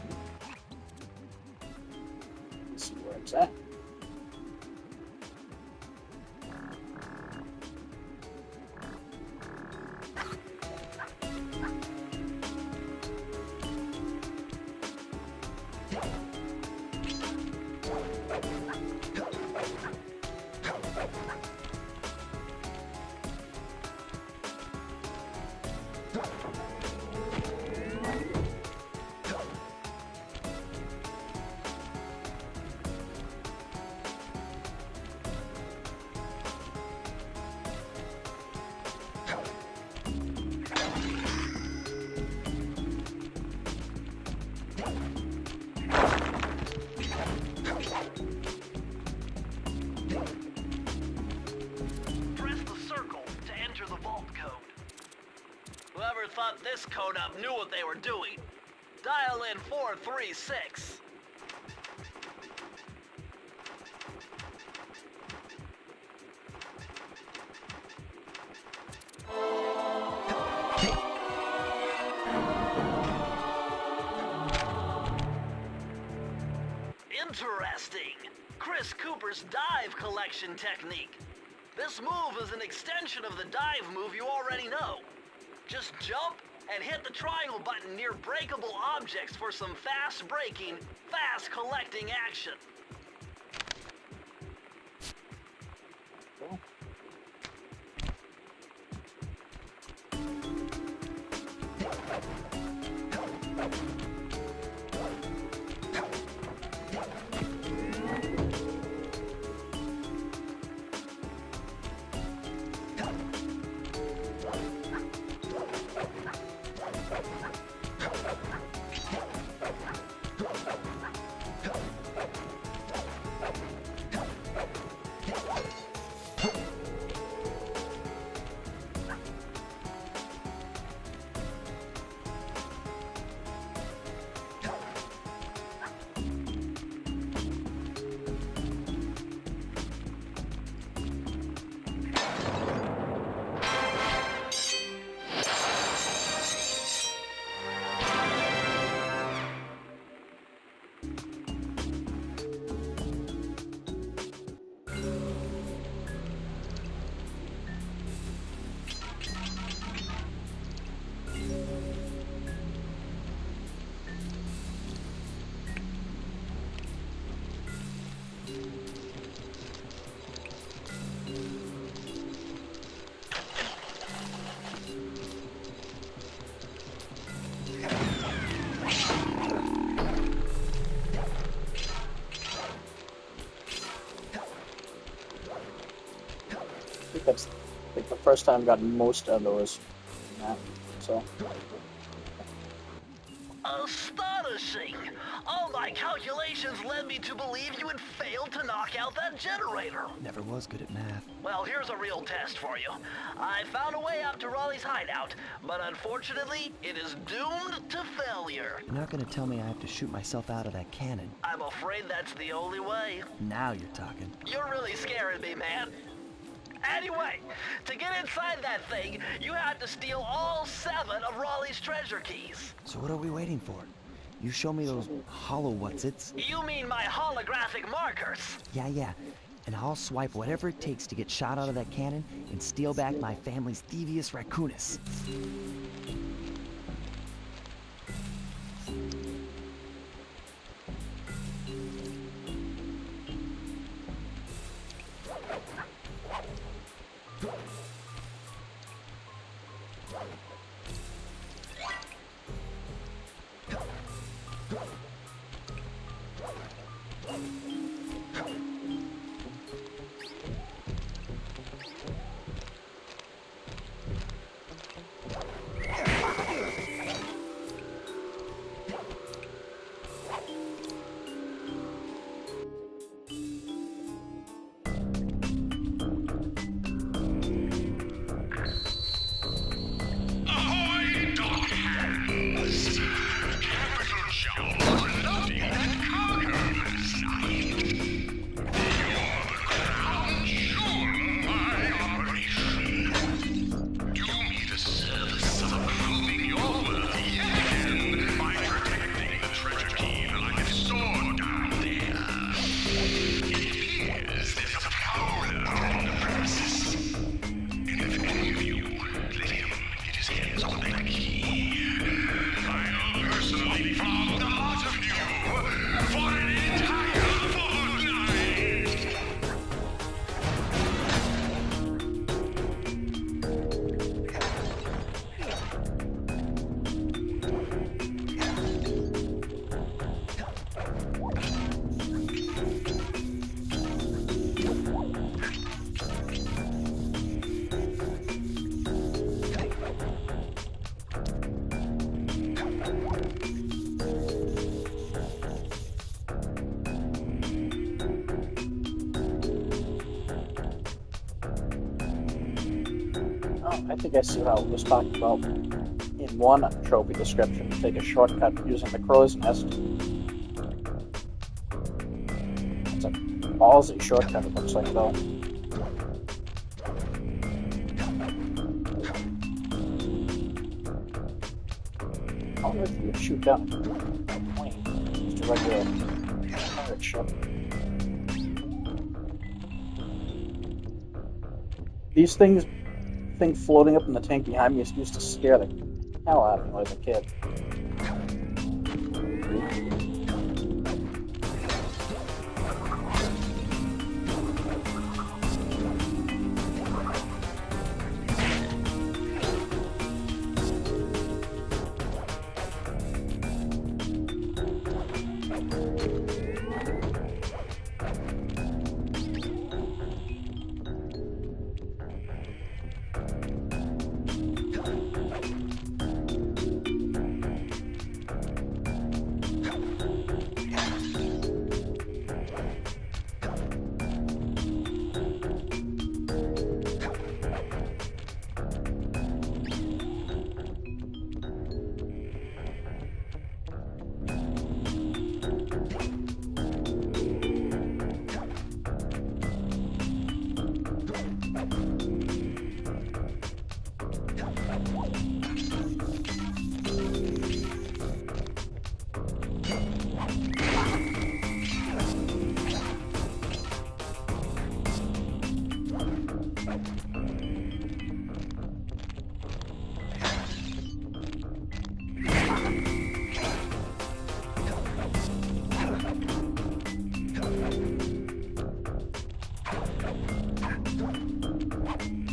A: Let's see where it's at.
B: Thought this code up knew what they were doing. Dial in 436. Interesting. Chris Cooper's dive collection technique. This move is an extension of the dive move you already know. Just jump and hit the triangle button near breakable objects for some fast braking, fast collecting action.
A: think that's like the first time I got most of those. Yeah, so.
B: Astonishing! All my calculations led me to believe you had failed to knock out that generator.
G: Never was good at math.
B: Well, here's a real test for you. I found a way out to Raleigh's hideout, but unfortunately, it is doomed to failure.
G: You're not gonna tell me I have to shoot myself out of that cannon.
B: I'm afraid that's the only way.
G: Now you're talking.
B: You're really scaring me, man. Anyway, to get inside that thing, you had to steal all 7 of Raleigh's treasure keys.
G: So what are we waiting for? You show me those hollow whatsits.
B: You mean my holographic markers?
G: Yeah. And I'll swipe whatever it takes to get shot out of that cannon and steal back my family's Thievious Raccoonus.
A: I think I see how it was talking about in one trophy description. Take a shortcut using the crow's nest. It's a ballsy shortcut, it looks like, though. I wonder if you would shoot down a plane. Just a regular pirate ship. These things floating up in the tank behind me used to scare the hell out of me when I was a kid.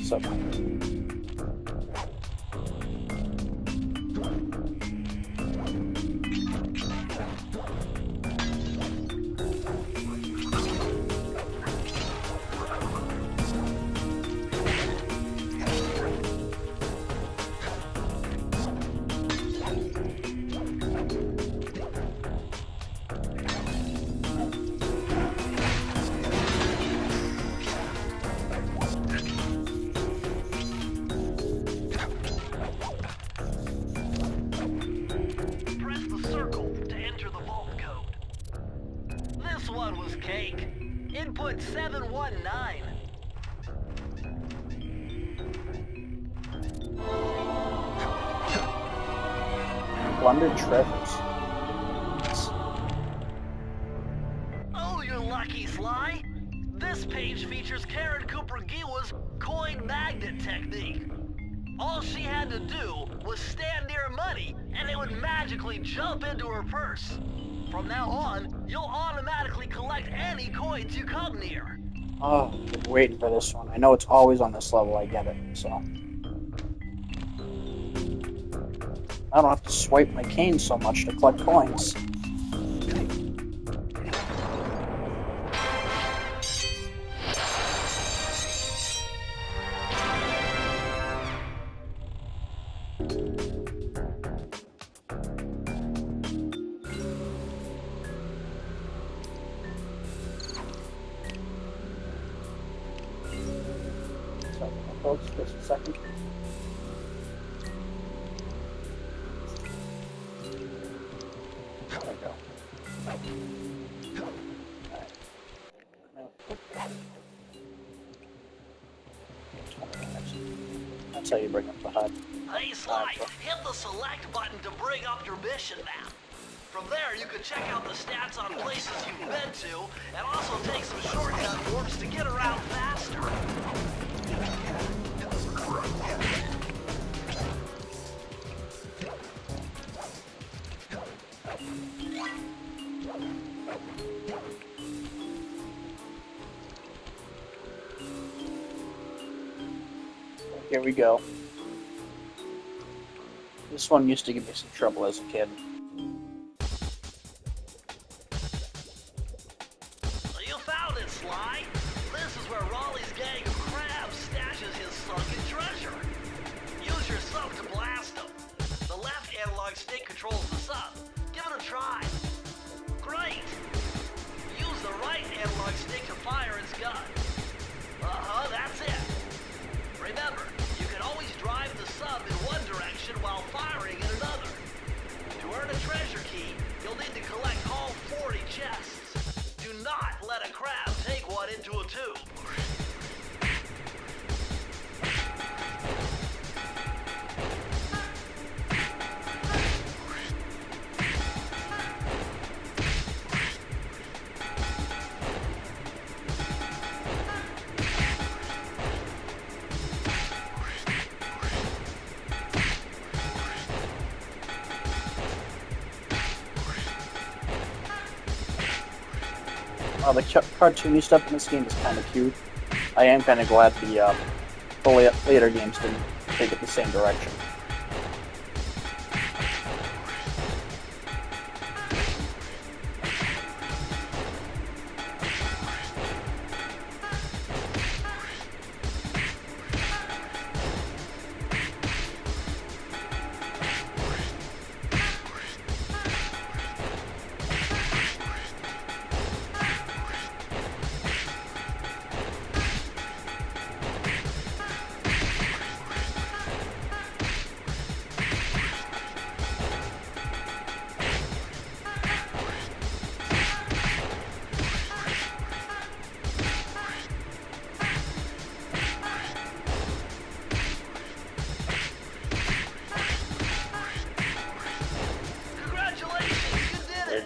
A: So.
B: was cake. Input 719.
A: Blundered treasures.
B: Oh, you're lucky, Sly. This page features Karen Cooper-Giwa's coin magnet technique. All she had to do was stand near money, and it would magically jump into her purse. From now on, you'll automatically collect any coins you come near.
A: Oh, I've been waiting for this one. I know it's always on this level, I get it, so. I don't have to swipe my cane so much to collect coins. Sorry, folks, just a second. There we go. That's how you bring up the HUD.
B: Hey, Sly, hit the select button to bring up your mission map. From there, you can check out the stats on places you've been to, and also take some shortcut warps to get around faster.
A: Here we go. This one used to give me some trouble as a kid.
B: You found it, Sly. This is where Raleigh's gang of crabs stashes his sunken treasure. Use your sub to blast them. The left analog stick controls the sub. Give it a try. Great. Use the right analog stick to fire its gun. That's it. Remember, you can always drive the sub in one direction while firing in another. To earn a treasure key, you'll need to collect all 40 chests. Do not let a crab take one into a tube.
A: The cartoony stuff in this game is kind of cute. I am kind of glad the later games didn't take it the same direction.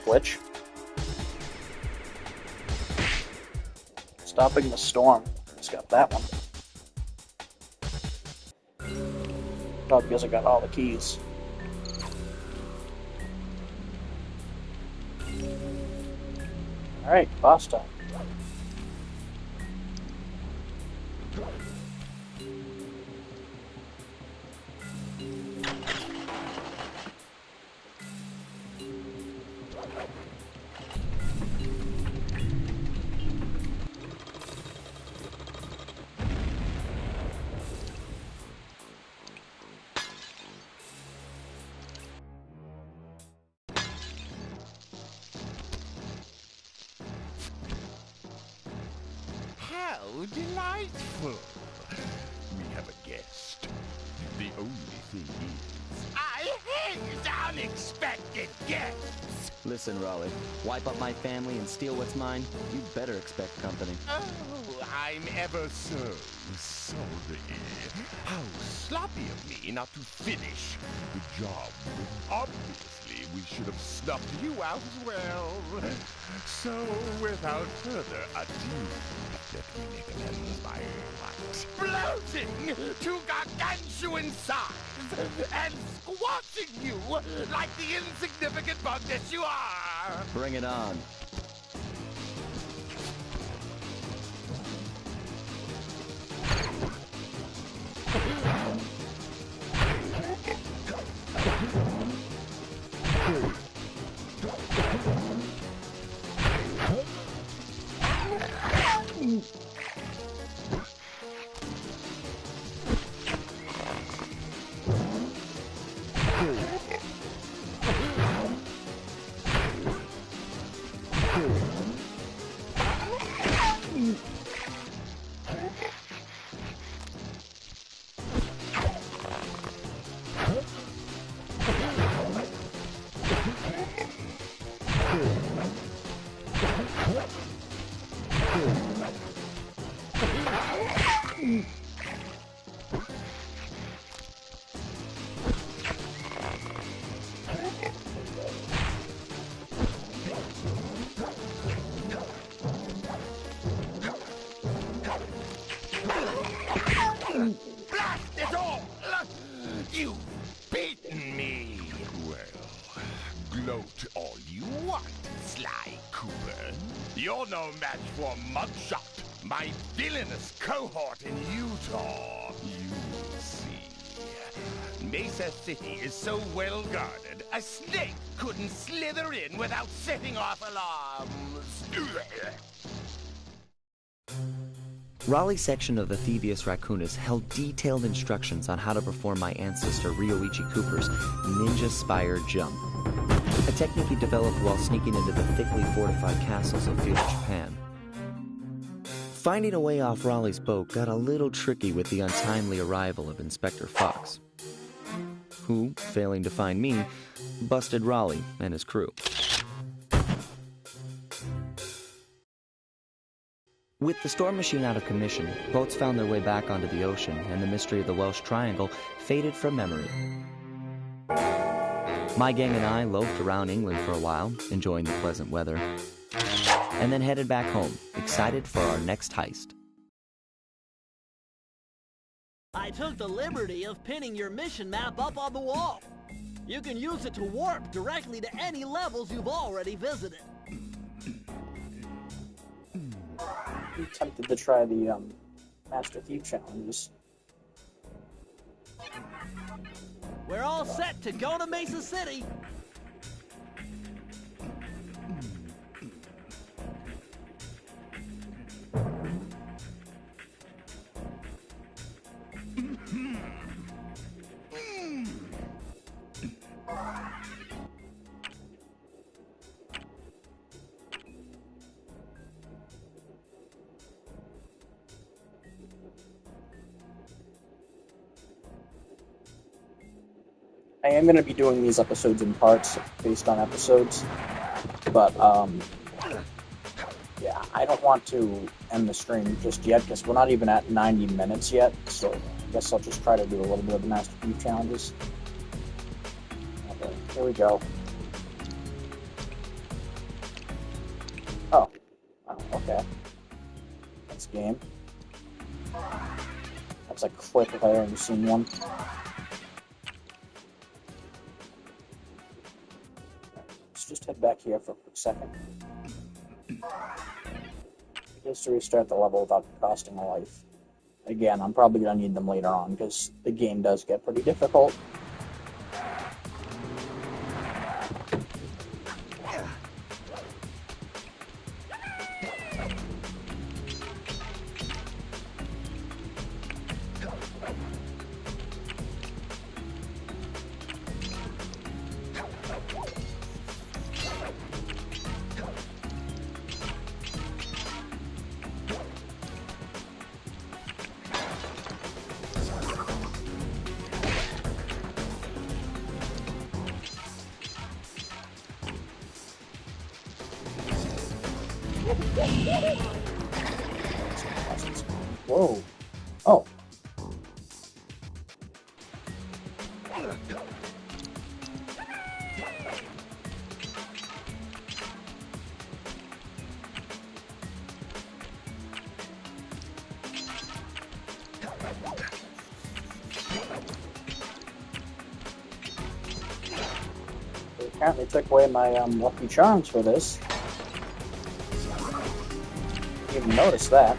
A: Glitch. Stopping the storm. Just got that one. Probably because I got all the keys. Alright, boss time.
H: How delightful! We have a guest. The only thing is, I hate unexpected guests.
F: Listen, Raleigh, wipe up my family and steal what's mine? You better expect company.
H: Oh, I'm ever so sorry. How sloppy of me not to finish the job. Obviously, we should have snuffed you out as well. So, without further ado, let me make amends by bloating to gargantuan size and squashing you like the insignificant bug that you are.
F: Bring it on.
H: Blast it all! You've beaten me. Well, gloat all you want, Sly Cooper. You're no match for Mugshot, my villainous cohort in Utah. You will see. Mesa City is so well guarded, a snake couldn't slither in without setting off alarms.
C: Raleigh's section of the Thievious Raccoonus held detailed instructions on how to perform my ancestor Ryoichi Cooper's Ninja Spire Jump, a technique he developed while sneaking into the thickly fortified castles of feudal Japan. Finding a way off Raleigh's boat got a little tricky with the untimely arrival of Inspector Fox, who, failing to find me, busted Raleigh and his crew. With the storm machine out of commission, boats found their way back onto the ocean, and the mystery of the Welsh Triangle faded from memory. My gang and I loafed around England for a while, enjoying the pleasant weather, and then headed back home, excited for our next heist.
I: I took the liberty of pinning your mission map up on the wall. You can use it to warp directly to any levels you've already visited.
A: I'm tempted to try the Master Thief challenges.
I: We're all set to go to Mesa City.
A: I am going to be doing these episodes in parts based on episodes, but yeah, I don't want to end the stream just yet because we're not even at 90 minutes yet, so I guess I'll just try to do a little bit of the Master Thief challenges. Okay, here we go. Oh, okay. That's game. That's a quick if I ever seen one. Just head back here for a quick second. Just to restart the level without costing a life. Again, I'm probably going to need them later on because the game does get pretty difficult. Whoa. Oh. They apparently took away my lucky charms for this. Didn't even notice that.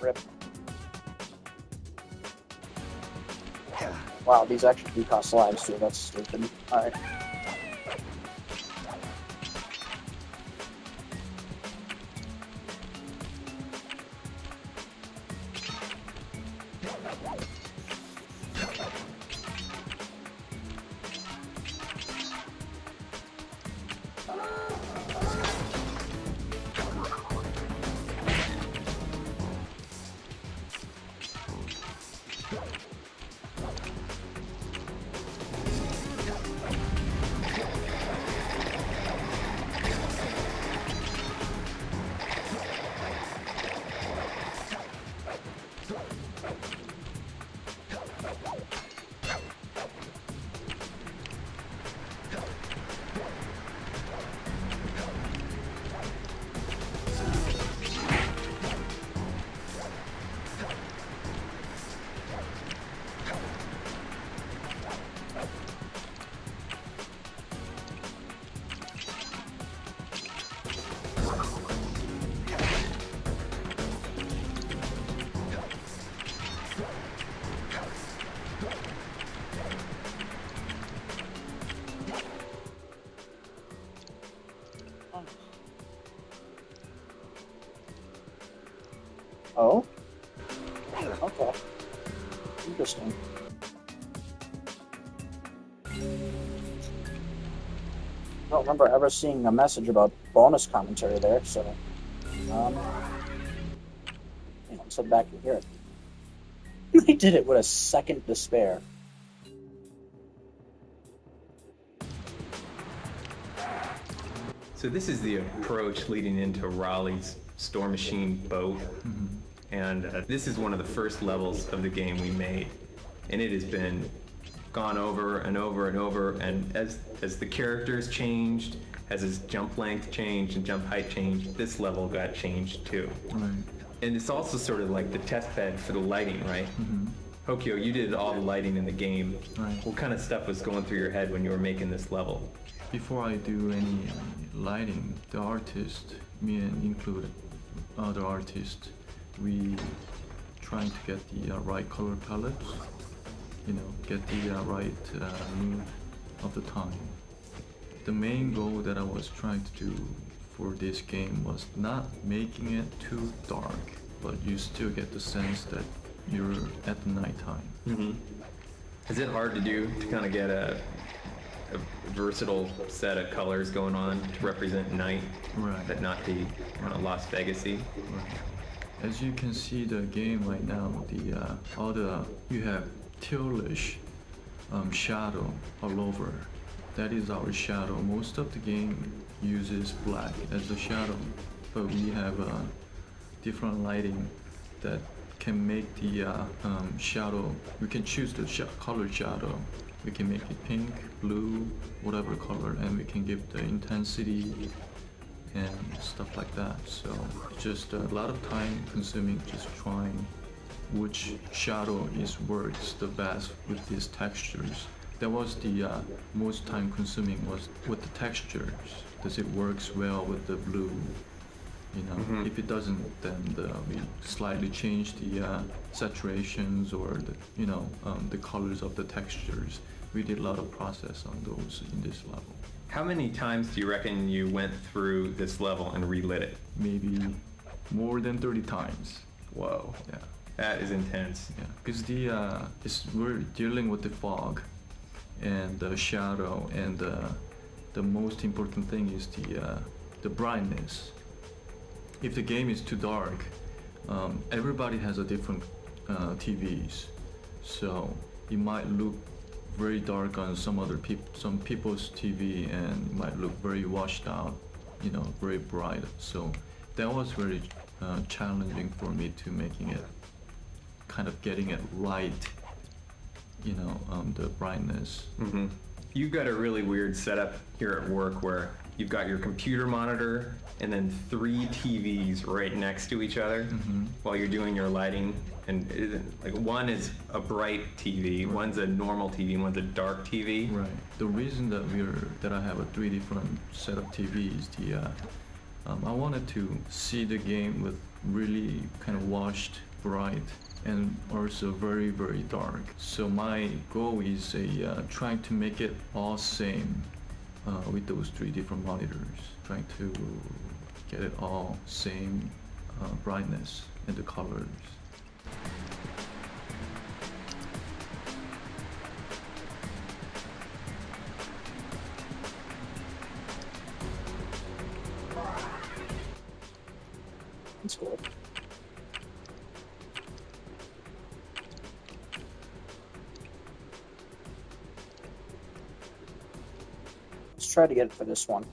A: Rip. Wow, these actually do cost lives too, that's stupid. Alright. Oh? Okay. Interesting. I don't remember ever seeing a message about bonus commentary there, so... let's head back in here. They did it with a second to spare.
J: So this is the approach leading into Raleigh's Store Machine boat. And this is one of the first levels of the game we made. And it has been gone over and over and over, and as the characters changed, as his jump length changed and jump height changed, this level got changed too.
K: Right.
J: And it's also sort of like the test bed for the lighting, right? Hokyo, you did all the lighting in the game.
K: Right.
J: What kind of stuff was going through your head when you were making this level?
K: Before I do any lighting, the artist, me and include other artists, we trying to get the right color palettes, get the right mood of the time. The main goal that I was trying to do for this game was not making it too dark, but you still get the sense that you're at the nighttime.
J: Is it hard to do to kind of get a versatile set of colors going on to represent night,
K: right,
J: but not the kind of Las Vegas-y?
K: Right. As you can see the game right now, you have tealish shadow all over. That is our shadow. Most of the game uses black as the shadow, but we have different lighting that can make the shadow. We can choose the color shadow. We can make it pink, blue, whatever color, and we can give the intensity and stuff like that. So just a lot of time consuming just trying which shadow works the best with these textures. That was the most time consuming, was with the textures. Does it works well with the blue You know, if it doesn't, then we slightly change the saturations or the colors of the textures. We did a lot of process on those in this level.
J: How many times do you reckon you went through this level and relit it?
K: Maybe more than 30 times.
J: Whoa.
K: Yeah.
J: That is intense.
K: Yeah, because we're dealing with the fog and the shadow, and the most important thing is the brightness. If the game is too dark, everybody has a different TVs, so it might look very dark on some people's TV, and it might look very washed out, very bright. So that was very challenging for me to making it, kind of getting it right, the brightness.
J: You've got a really weird setup here at work where you've got your computer monitor and then 3 TVs right next to each other while you're doing your lighting. And one is a bright TV, one's a normal TV, and one's a dark TV.
K: Right. The reason that I have a 3 different set of TVs, I wanted to see the game with really kind of washed, bright, and also very, very dark. So my goal is trying to make it all same with those 3 different monitors, trying to get it all same brightness and the colors.
A: That's cool. Let's try to get it for this one.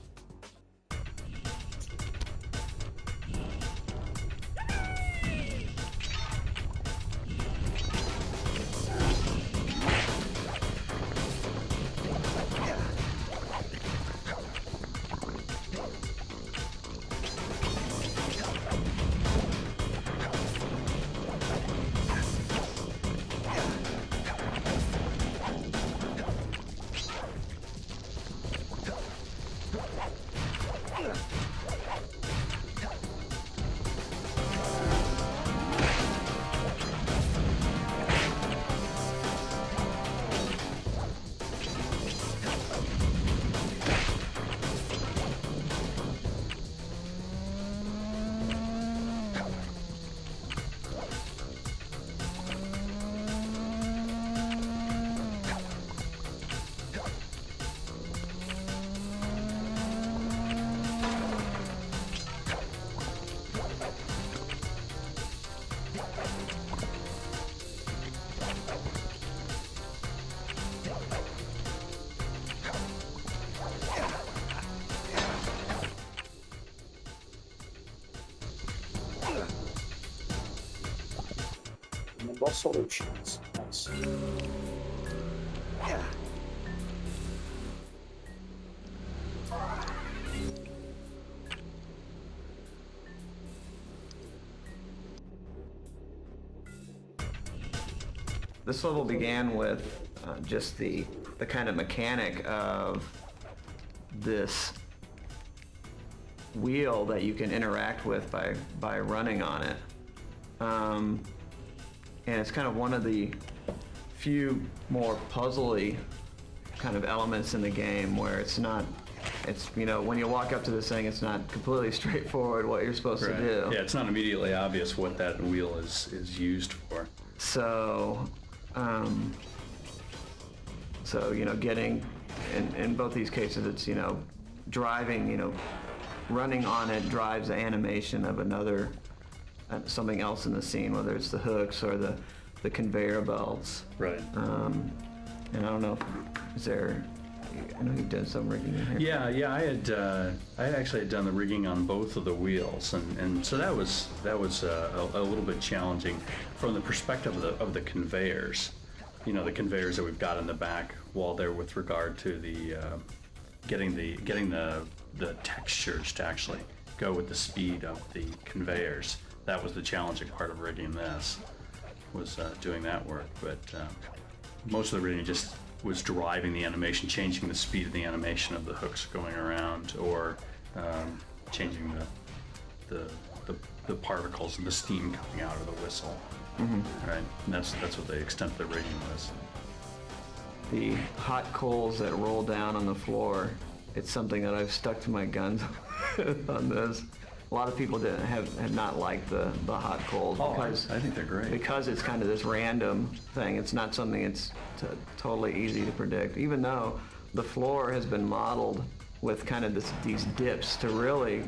A: Nimble solutions. Nice.
L: This level began with just the kind of mechanic of this wheel that you can interact with by running on it. And it's kind of one of the few more puzzly kind of elements in the game where it's when you walk up to this thing, it's not completely straightforward what you're supposed to do.
M: Yeah, it's not immediately obvious what that wheel is used for.
L: So, getting, in both these cases, it's, driving, running on it drives the animation of another, something else in the scene, whether it's the hooks or the conveyor belts.
M: Right.
L: And I don't know, I know you've done some rigging in here.
M: Yeah, I actually had done the rigging on both of the wheels, and so that was a little bit challenging from the perspective of the conveyors. The conveyors that we've got in the back wall there, with regard to the getting the textures to actually go with the speed of the conveyors. That was the challenging part of rigging this, was doing that work. But most of the rigging just was driving the animation, changing the speed of the animation of the hooks going around, or changing the particles and the steam coming out of the whistle. Right? And that's what the extent of the rigging was.
L: The hot coals that roll down on the floor, it's something that I've stuck to my guns on this. A lot of people have not liked the hot coals because
M: I think they're great.
L: Because it's kind of this random thing. It's not something that's totally easy to predict. Even though the floor has been modeled with kind of these dips to really,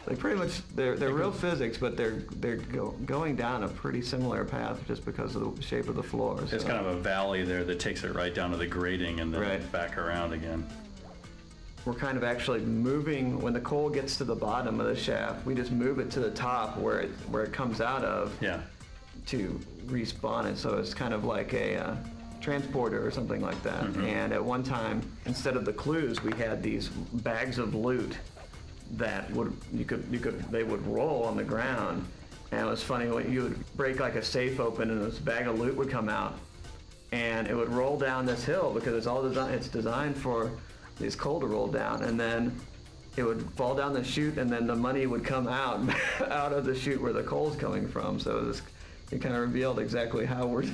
L: they pretty much they're real physics, but they're going down a pretty similar path just because of the shape of the floor.
M: There's kind of a valley there that takes it right down to the grating and then back around again.
L: We're kind of actually moving, when the coal gets to the bottom of the shaft, we just move it to the top where it comes out of to respawn it. So it's kind of like a transporter or something like that. And at one time, instead of the clues, we had these bags of loot that they would roll on the ground. And it was funny, when you would break like a safe open and this bag of loot would come out and it would roll down this hill because it's designed for these coal to roll down, and then it would fall down the chute, and then the money would come out of the chute where the coal's coming from. So it kind of revealed exactly how we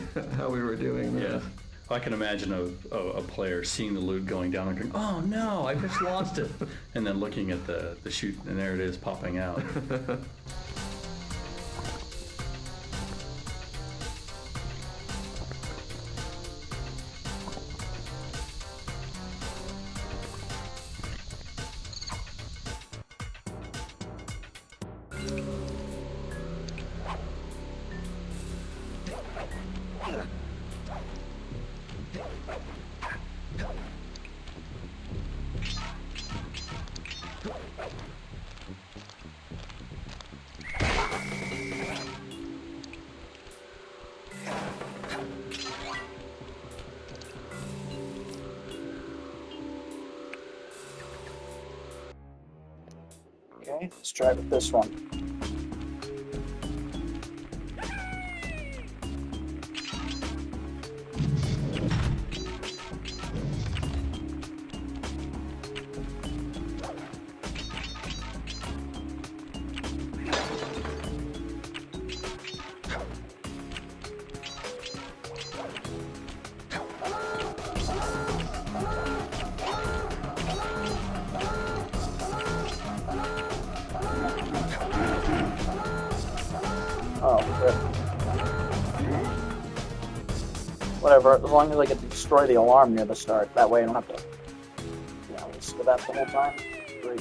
L: were doing this.
M: I can imagine a player seeing the loot going down and going, "Oh no, I just lost it," and then looking at the chute, and there it is popping out.
A: Okay, let's try with this one. Whatever, as long as I get to destroy the alarm near the start, that way I don't have to, listen to that the whole time. Great.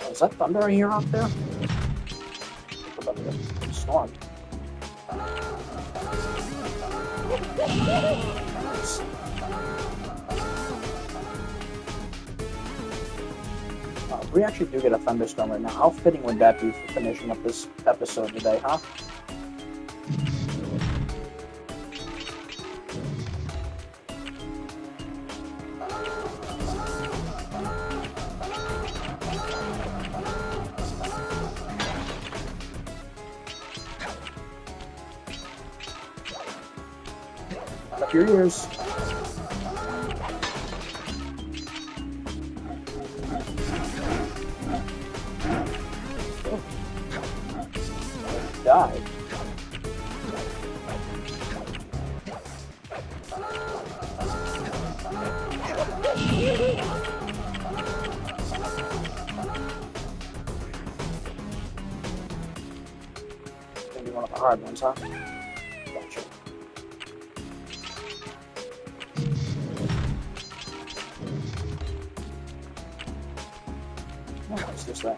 A: Oh, is that thunder I hear out there? It's about to get a storm. Nice. If we actually do get a thunderstorm right now, how fitting would that be for finishing up this episode today, huh? Your ears. Die. Maybe one of the hard ones, huh? Gotcha. What's this thing?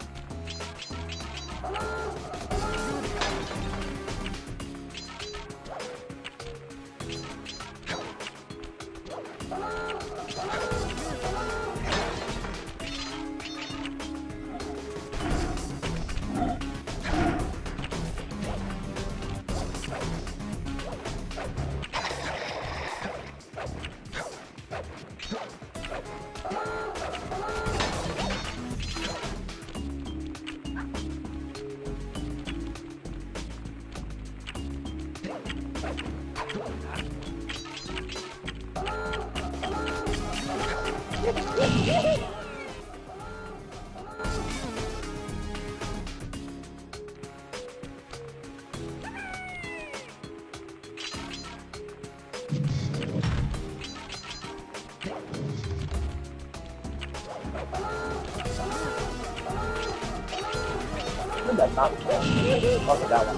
A: not. Okay, that one.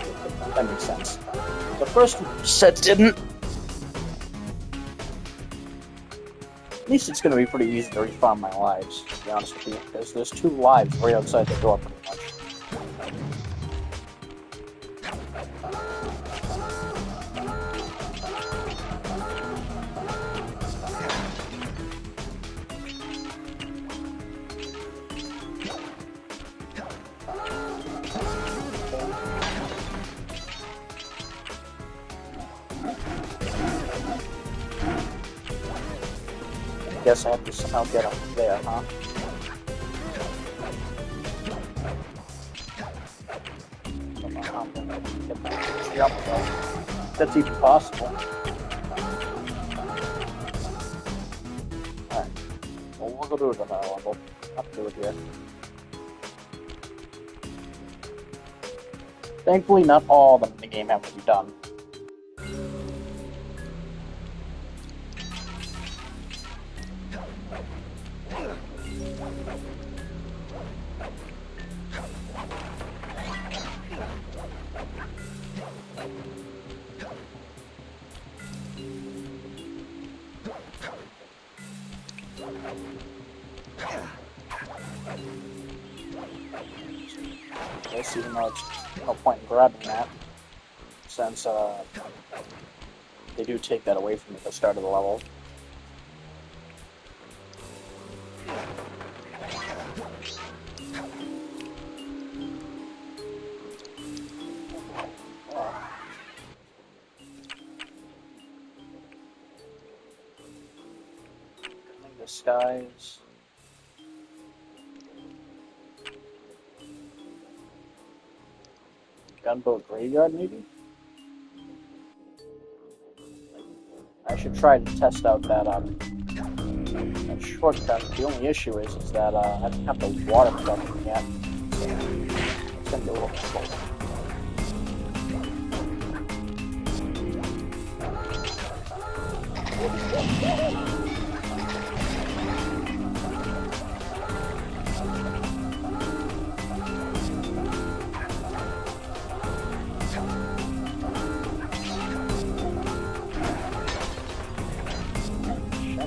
A: That makes sense. The first set didn't. At least it's going to be pretty easy to refarm my lives, to be honest with you, because there's 2 lives right outside the door, pretty much. Guess I have to somehow get up there, huh? Don't know how I'm gonna get that jump though. That's even possible. Alright. Well, we'll go do it on that level. I'll have to do it here. Thankfully, not all of them in the game have to be done. Even though it's no point in grabbing that, since they do take that away from me at the start of the level. Disguise. Gunboat Graveyard, maybe? I should try to test out that shortcut. The only issue is that I don't have the water production yet. So it's gonna be a little slow.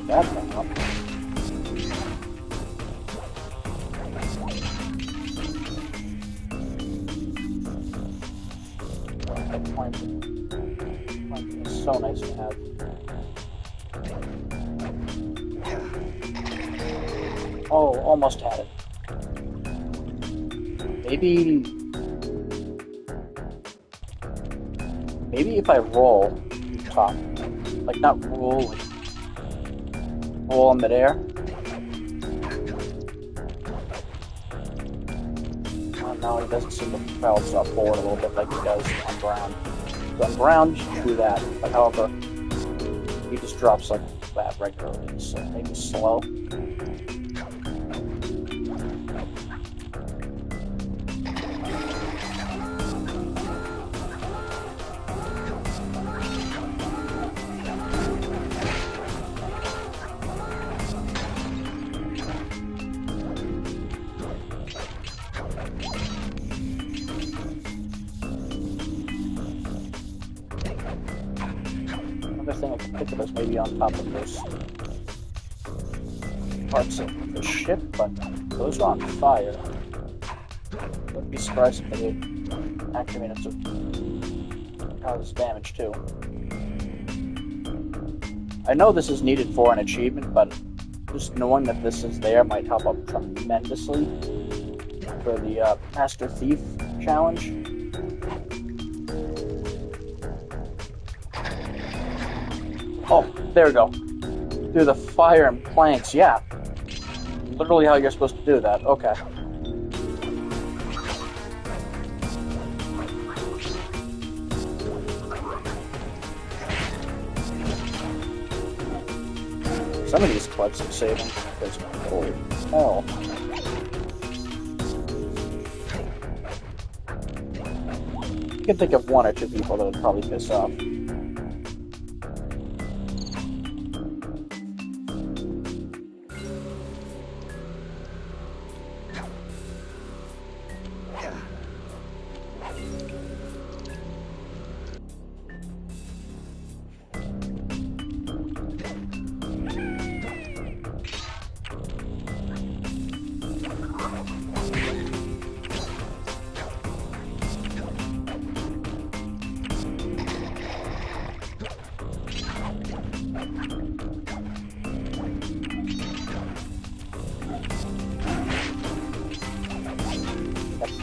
A: That thing up. That point is so nice to have. Oh, almost had it. Maybe if I roll top, like not roll, like roll in midair. Oh no, he doesn't seem to propel himself forward a little bit like he does on ground. So on ground, you can do that, but however, he just drops like that regularly, so maybe slow. Thing I can think of is maybe on top of those parts of the ship, but those are on fire. Wouldn't be surprised if they activate it to cause damage too. I know this is needed for an achievement, but just knowing that this is there might help out tremendously for the Master Thief challenge. Oh, there we go. Through the fire and planks, yeah. Literally how you're supposed to do that. Okay. Some of these clips I'm saving because holy hell. You can think of 1 or 2 people that would probably piss off.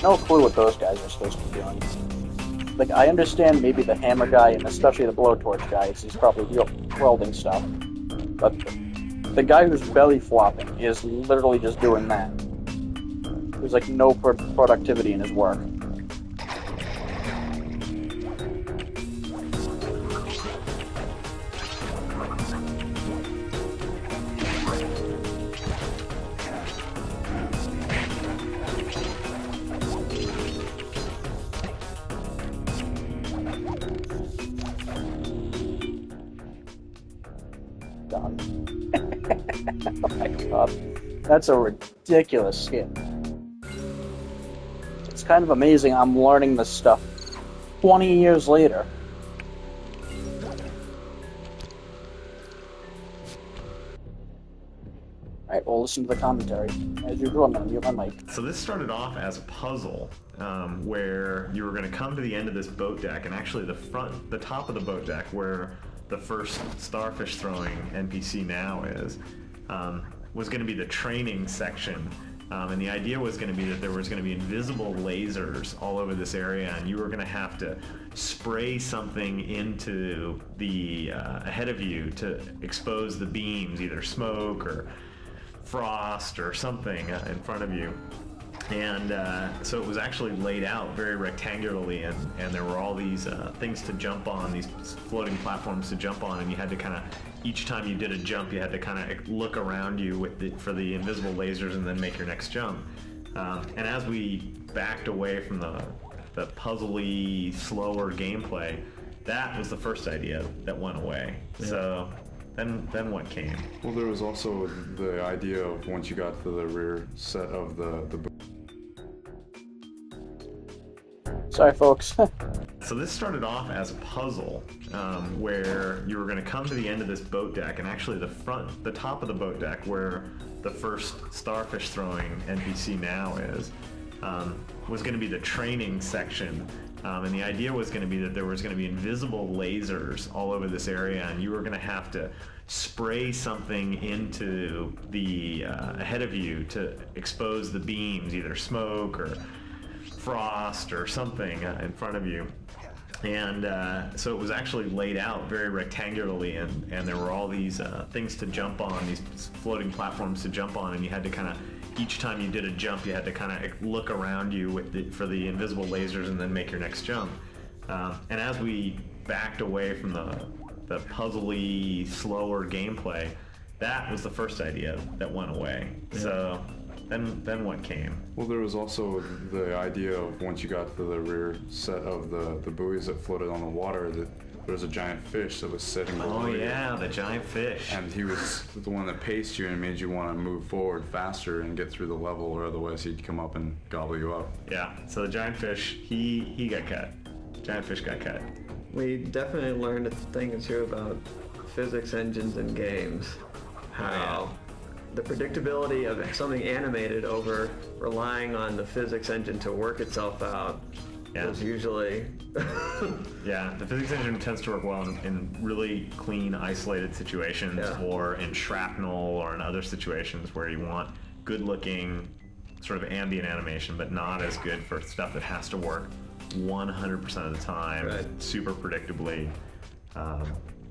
A: no clue what those guys are supposed to be doing. Like, I understand maybe the hammer guy, and especially the blowtorch guy, he's probably welding stuff. But the guy who's belly flopping is literally just doing that. There's like no productivity in his work. Oh my god. That's a ridiculous skin. It's kind of amazing I'm learning this stuff 20 years later. Alright, we'll listen to the commentary. As usual, I'm going to mute my mic.
N: So this started off as a puzzle where you were going to come to the end of this boat deck, and actually the top of the boat deck where the first starfish throwing NPC now is, was going to be the training section. And the idea was going to be that there was going to be invisible lasers all over this area, and you were going to have to spray something into the ahead of you to expose the beams, either smoke or frost or something in front of you. And so it was actually laid out very rectangularly, and there were all these things to jump on, these floating platforms to jump on, and you had to kind of, each time you did a jump, you had to kind of look around you for the invisible lasers and then make your next jump. And as we backed away from the puzzly, slower gameplay, that was the first idea that went away. Yeah. So then what came?
O: Well, there was also the idea of once you got to the rear set of the
A: Sorry, folks.
N: So this started off as a puzzle where you were going to come to the end of this boat deck, and actually the top of the boat deck where the first starfish throwing NPC now is, was going to be the training section. And the idea was going to be that there was going to be invisible lasers all over this area, and you were going to have to spray something into the ahead of you to expose the beams, either smoke or frost or something in front of you. And so it was actually laid out very rectangularly, and there were all these things to jump on, these floating platforms to jump on, and you had to kind of, each time you did a jump, you had to kind of look around you for the invisible lasers and then make your next jump. And as we backed away from the puzzly, slower gameplay, that was the first idea that went away. Yeah. So then what came?
O: Well, there was also the idea of once you got to the rear set of the buoys that floated on the water, that there was a giant fish that was sitting below you.
N: Oh yeah, the giant fish.
O: And he was the one that paced you and made you want to move forward faster and get through the level, or otherwise he'd come up and gobble you up.
N: Yeah, so the giant fish, he got cut. Giant fish got cut.
L: We definitely learned things here about physics engines in games. How the predictability of something animated over relying on the physics engine to work itself out is usually...
N: Yeah, the physics engine tends to work well in really clean, isolated situations, or in shrapnel, or in other situations where you want good-looking sort of ambient animation, but not as good for stuff that has to work 100% of the time, super predictably.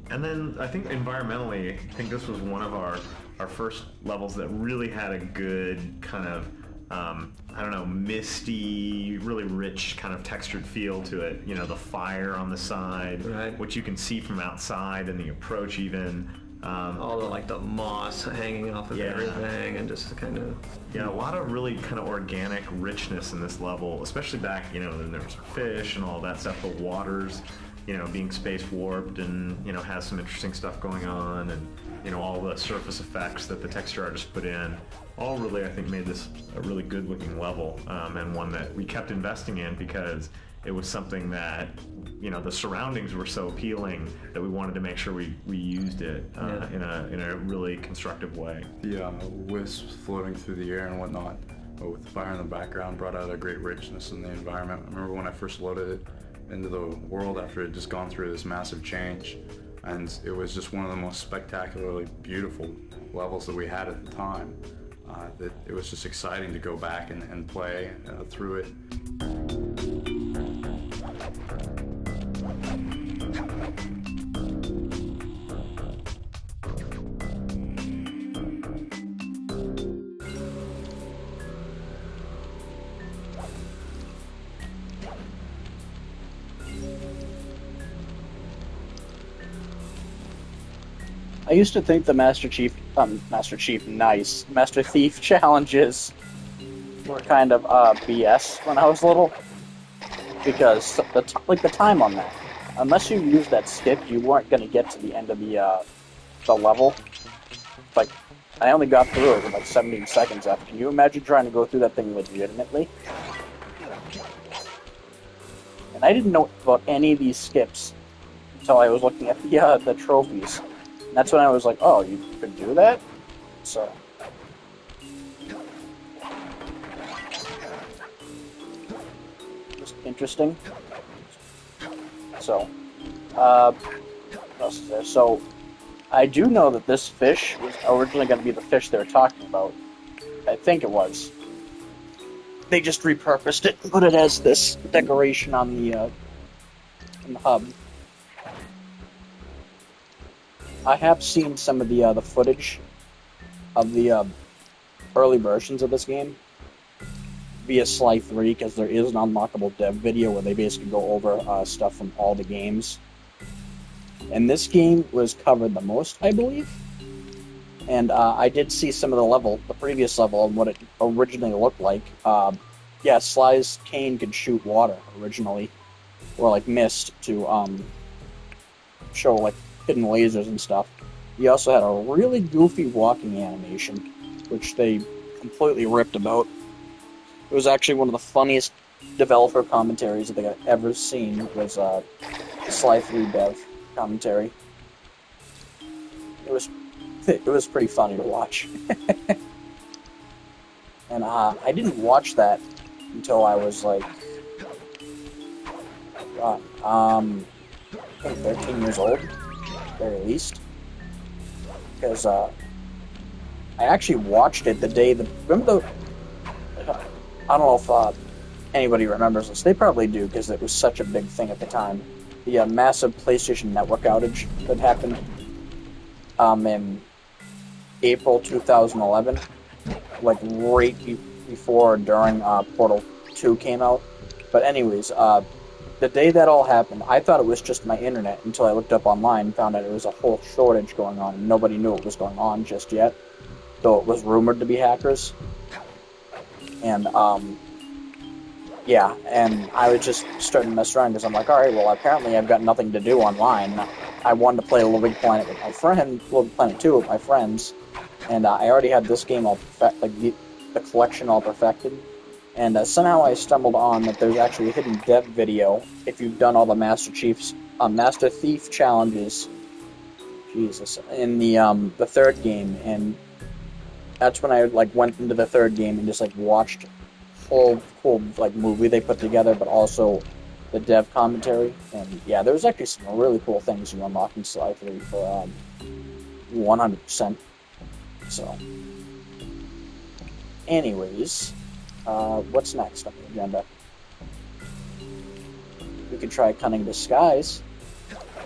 N: And then I think environmentally, I think this was one of our first levels that really had a good kind of, I don't know, misty, really rich kind of textured feel to it. You know, the fire on the side, which you can see from outside, and the approach even.
L: All the moss hanging off of everything, and just kind of...
N: Yeah, a lot of really kind of organic richness in this level, especially back, then there was fish and all that stuff, the waters, being space warped, and, has some interesting stuff going on, and, all the surface effects that the texture artist put in, all really, I think, made this a really good looking level, and one that we kept investing in because it was something that, the surroundings were so appealing that we wanted to make sure we used it in a really constructive way.
O: The wisps floating through the air and whatnot, with the fire in the background, brought out a great richness in the environment. I remember when I first loaded it into the world after it had just gone through this massive change, and it was just one of the most spectacularly beautiful levels that we had at the time. that it was just exciting to go back and play through it.
A: I used to think the Master Thief challenges were kind of BS when I was little, because the time on that, unless you used that skip, you weren't going to get to the end of the level. Like, I only got through it in like 17 seconds after. Can you imagine trying to go through that thing legitimately? And I didn't know about any of these skips until I was looking at the trophies. And that's when I was like, oh, you could do that? So... just interesting. So, what else is there? So, I do know that this fish was originally going to be the fish they were talking about. I think it was. They just repurposed it and put it as this decoration on the hub. I have seen some of the footage of the early versions of this game via Sly 3, because there is an unlockable dev video where they basically go over stuff from all the games. And this game was covered the most, I believe. And I did see some of the previous level, and what it originally looked like. Yeah, Sly's cane could shoot water originally, or like mist to show like hidden lasers and stuff. He also had a really goofy walking animation, which they completely ripped about. It was actually one of the funniest developer commentaries I think I've ever seen, was Sly 3 dev commentary. It was pretty funny to watch. And I didn't watch that until I was like, I think 13 years old, at the very least. Because I actually watched it the day remember I don't know if anybody remembers this. They probably do, because it was such a big thing at the time. The massive PlayStation Network outage that happened in April 2011, like right before or during Portal 2 came out. But anyways, the day that all happened, I thought it was just my internet until I looked up online and found out it was a whole shortage going on, and nobody knew what was going on just yet, though it was rumored to be hackers. And, yeah, and I was just starting to mess around, because I'm like, alright, well, apparently I've got nothing to do online. I wanted to play Little Big Planet with my friend, Little Big Planet 2 with my friends, and I already had this game all the collection all perfected. And somehow I stumbled on that there's actually a hidden dev video if you've done all the Master Thief challenges, Jesus, in the third game, and that's when I like went into the third game and just like watched whole cool like movie they put together, but also the dev commentary. And yeah, there's actually some really cool things you unlock in Sly 3 for 100%. So, anyways, what's next on the agenda? We could try Cunning Disguise,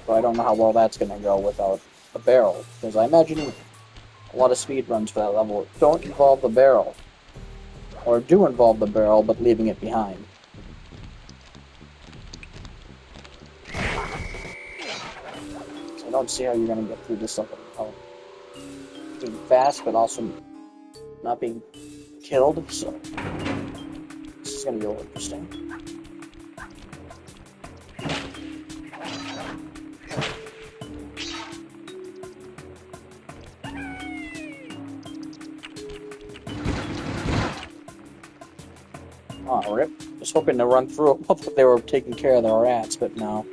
A: but I don't know how well that's going to go without a barrel, because I imagine a lot of speed runs for that level don't involve the barrel, or do involve the barrel but leaving it behind. So I don't see how you're going to get through this level without being fast but also not being killed, so this is going to be a little interesting. Oh, rip. Just hoping to run through it. Hopefully they were taking care of their rats, but no.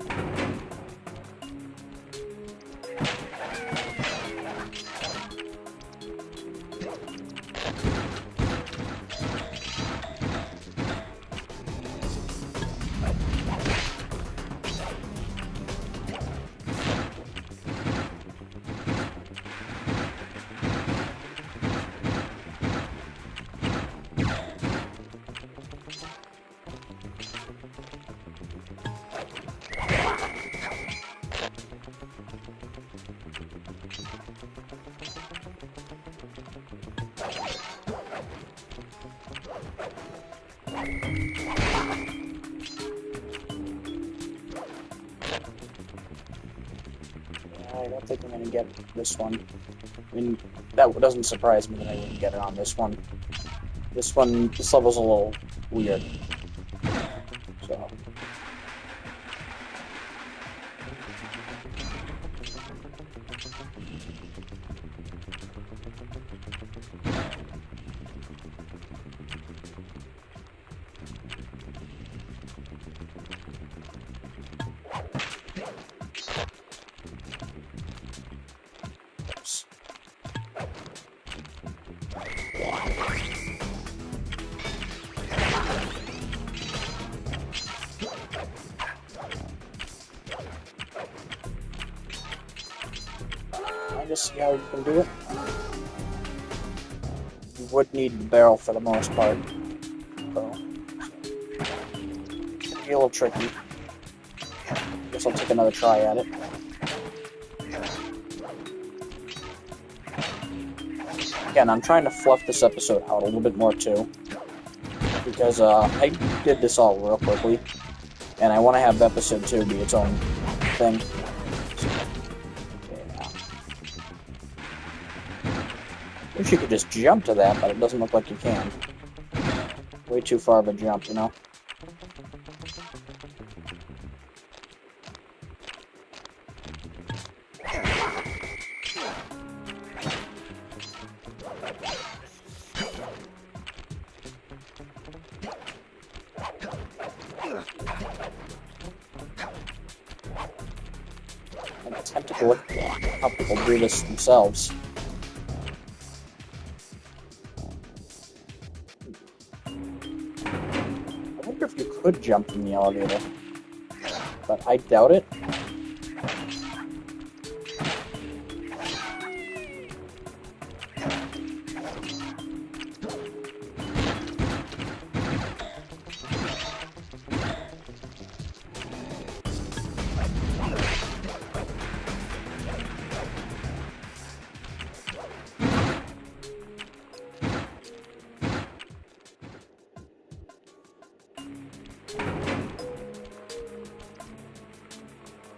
A: think I'm gonna get this one. I mean, that doesn't surprise me that I wouldn't get it on this one. This level's a little weird. So. Just see how you can do it. You would need the barrel for the most part, so it's gonna be a little tricky. Guess I'll take another try at it. Again, I'm trying to fluff this episode out a little bit more too, because I did this all real quickly, and I want to have episode 2 be its own thing. Wish you could just jump to that, but it doesn't look like you can. Way too far of a jump, you know? I'm tempted to look at how people do this themselves. Could jump from the elevator, but I doubt it.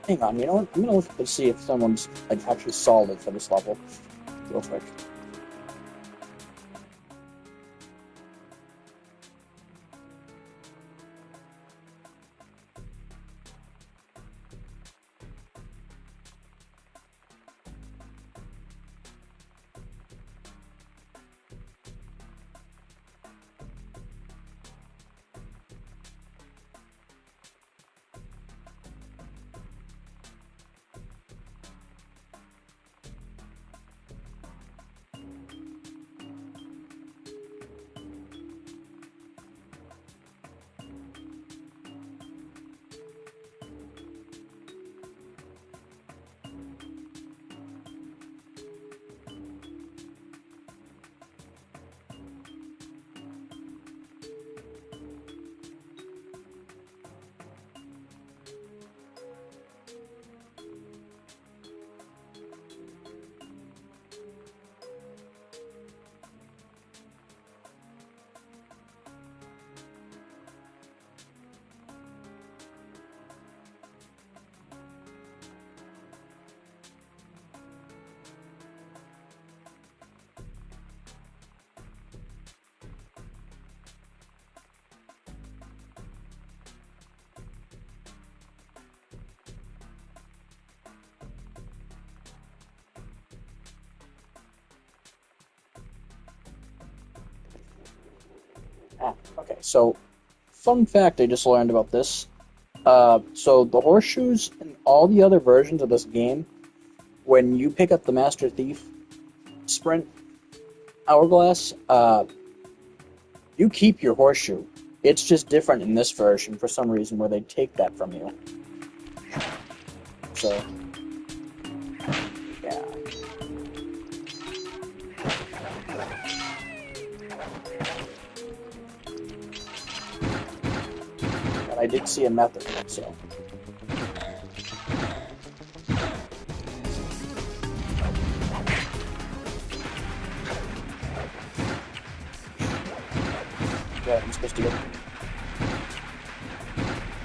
A: Hang on, you know what? I'm gonna look to see if someone's like actually solved it for this level, real quick. Okay, so, fun fact I just learned about this. So the horseshoes in all the other versions of this game, when you pick up the Master Thief Sprint Hourglass, you keep your horseshoe. It's just different in this version for some reason where they take that from you. So, yeah. But I did see a method, so. Yeah, I'm supposed to get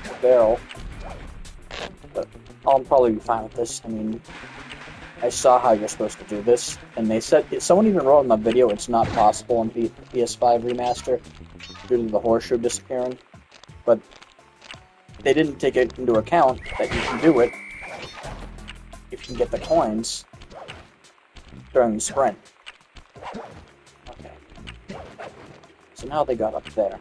A: the barrel, but I'll probably be fine with this. I mean, I saw how you're supposed to do this, and they said, someone even wrote in the video it's not possible in PS5 Remaster due to the horseshoe disappearing, but they didn't take it into account that you can do it if you can get the coins during the sprint. Okay. So now they got up there.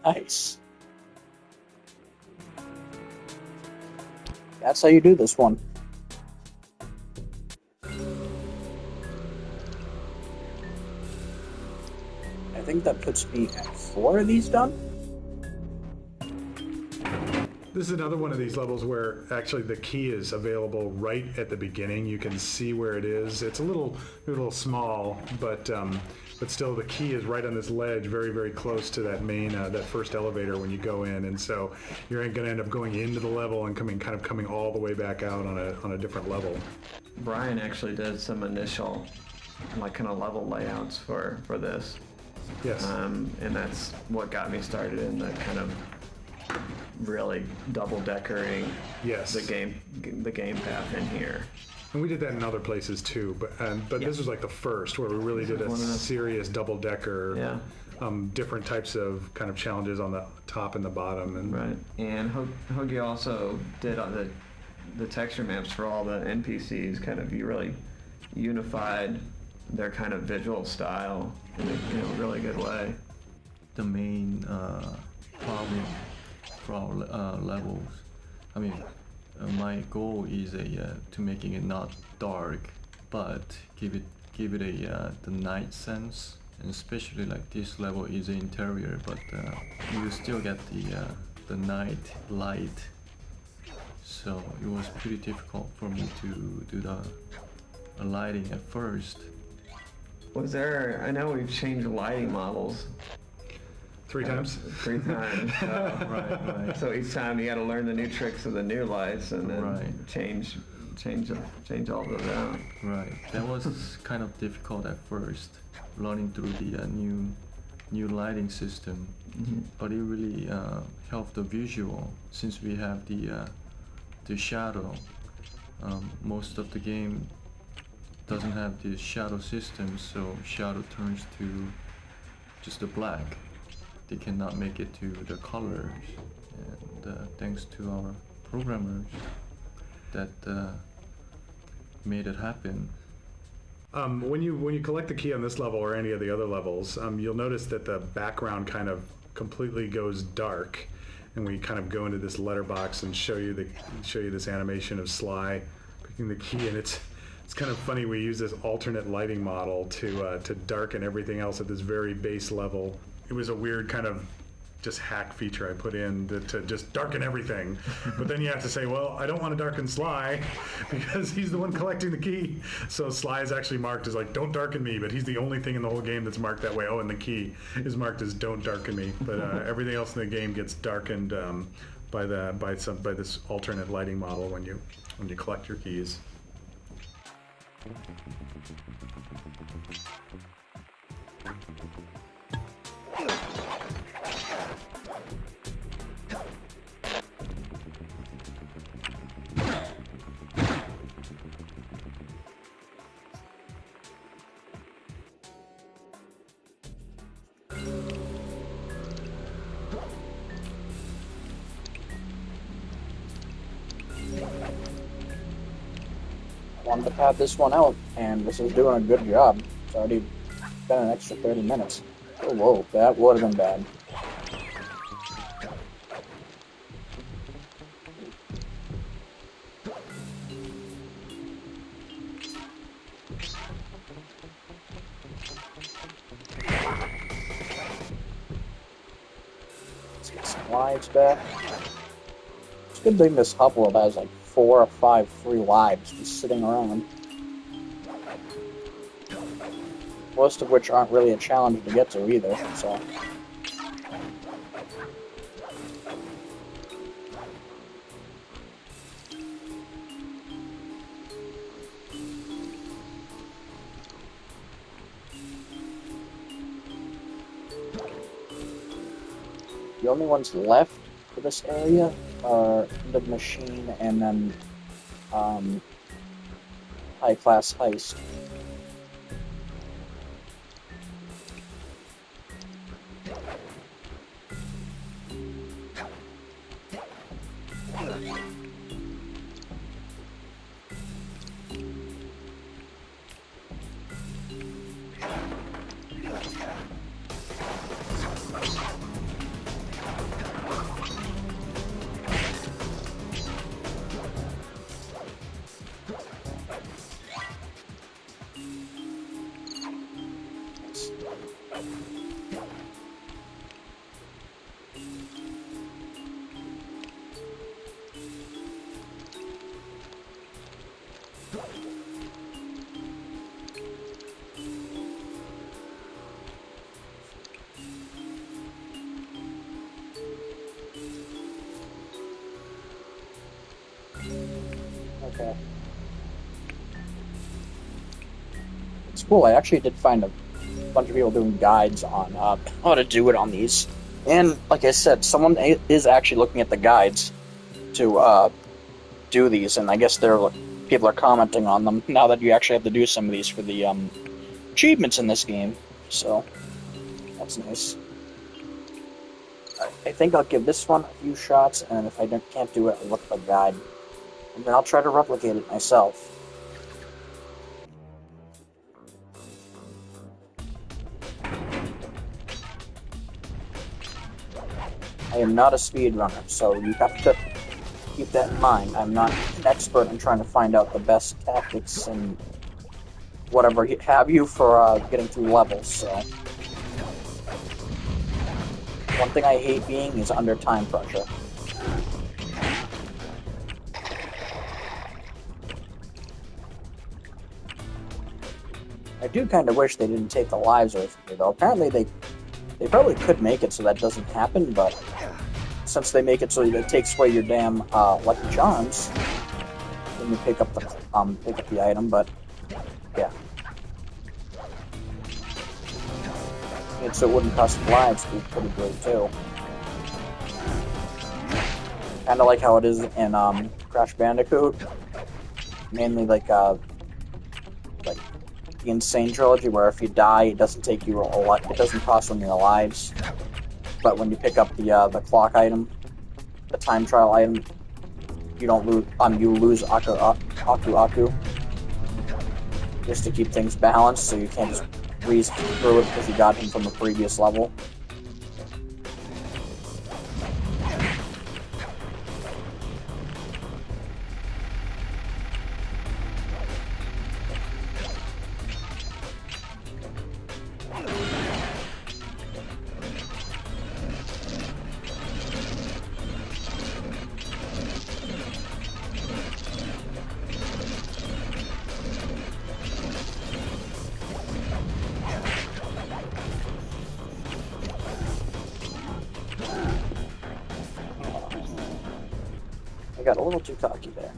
A: Nice. That's how you do this one. I think that puts me at 4 of these done.
P: This is another one of these levels where actually the key is available right at the beginning. You can see where it is. It's a little small, but still the key is right on this ledge, very, very close to that main, that first elevator when you go in. And so you're going to end up going into the level and coming all the way back out on a different level.
L: Brian actually did some initial, like, kind of level layouts for this.
P: Yes.
L: And that's what got me started in the kind of really double-deckering the game path in here.
P: And we did that in other places too, but this was like the first where we really did a serious double-decker, different types of kind of challenges on the top and the bottom. And
L: right. And Hoagie also did on the texture maps for all the NPCs. Kind of, you really unified their kind of visual style in a really good way.
K: The main problem for our levels, I mean, my goal is to making it not dark, but give it the night sense, and especially like this level is the interior, but you still get the night light. So it was pretty difficult for me to do the lighting at first.
L: Was there? I know we've changed lighting models.
P: 3 times?
L: 3 times.
K: Right.
L: So each time you got to learn the new tricks of the new lights and then change all those out.
K: Right. That was kind of difficult at first, learning through the new lighting system.
L: Mm-hmm.
K: But it really helped the visual, since we have the shadow. Most of the game doesn't have the shadow system, so shadow turns to just a black. They cannot make it to the colors, and thanks to our programmers that made it happen.
P: When you collect the key on this level or any of the other levels, you'll notice that the background kind of completely goes dark, and we kind of go into this letterbox and show you this animation of Sly picking the key, and it's kind of funny. We use this alternate lighting model to darken everything else at this very base level. It was a weird kind of just hack feature I put in to just darken everything. But then you have to say, well, I don't want to darken Sly because he's the one collecting the key. So Sly is actually marked as like, don't darken me, but he's the only thing in the whole game that's marked that way. Oh, and the key is marked as don't darken me. But everything else in the game gets darkened by this alternate lighting model when you collect your keys.
A: Wanted to pad this one out, and this is doing a good job. It's already been an extra 30 minutes. Oh, whoa, that would have been bad. Let's get some lives back. It's a good thing this hub world has like 4 or 5 free lives just sitting around. Most of which aren't really a challenge to get to either, so... The only ones left for this area are the machine and then high class heist. Okay. It's cool. I actually did find a bunch of people doing guides on how to do it on these. And, like I said, someone is actually looking at the guides to do these, and I guess people are commenting on them now that you actually have to do some of these for the achievements in this game. So, that's nice. I think I'll give this one a few shots, and if I can't do it, I'll look at the guide. And then I'll try to replicate it myself. I am not a speedrunner, so you have to keep that in mind. I'm not an expert in trying to find out the best tactics and whatever have you for getting through levels, so... One thing I hate being is under time pressure. I do kind of wish they didn't take the lives away from me, though. Apparently they probably could make it so that doesn't happen, but since they make it so that it takes away your damn lucky charms, then you pick up the item. But yeah, and so it wouldn't cost lives would be pretty great too. Kind of like how it is in Crash Bandicoot, mainly like the Insane Trilogy, where if you die, it doesn't take you a lot. It doesn't cost any lives. But when you pick up the clock item, the time trial item, you don't lose. You lose Aku, just to keep things balanced, so you can't just breeze through it because you got him from a previous level. I got a little too cocky there.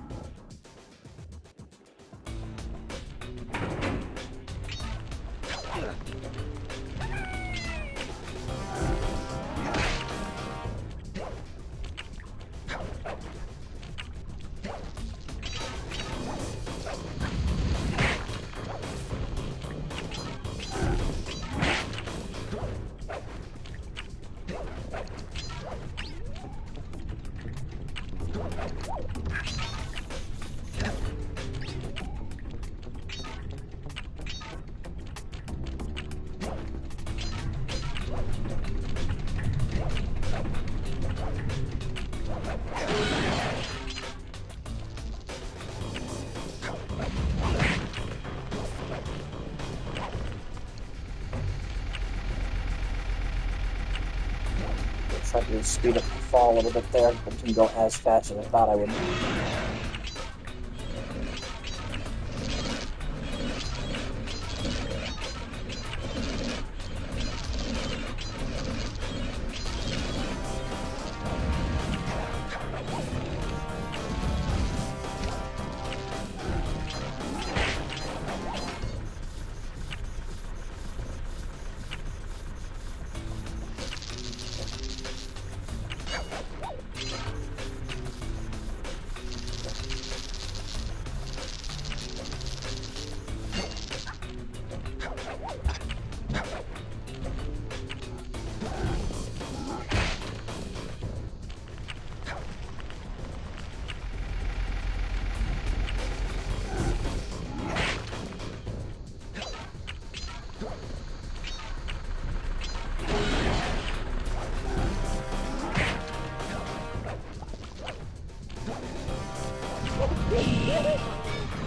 A: Tried to speed up the fall a little bit there, but didn't go as fast as I thought I would.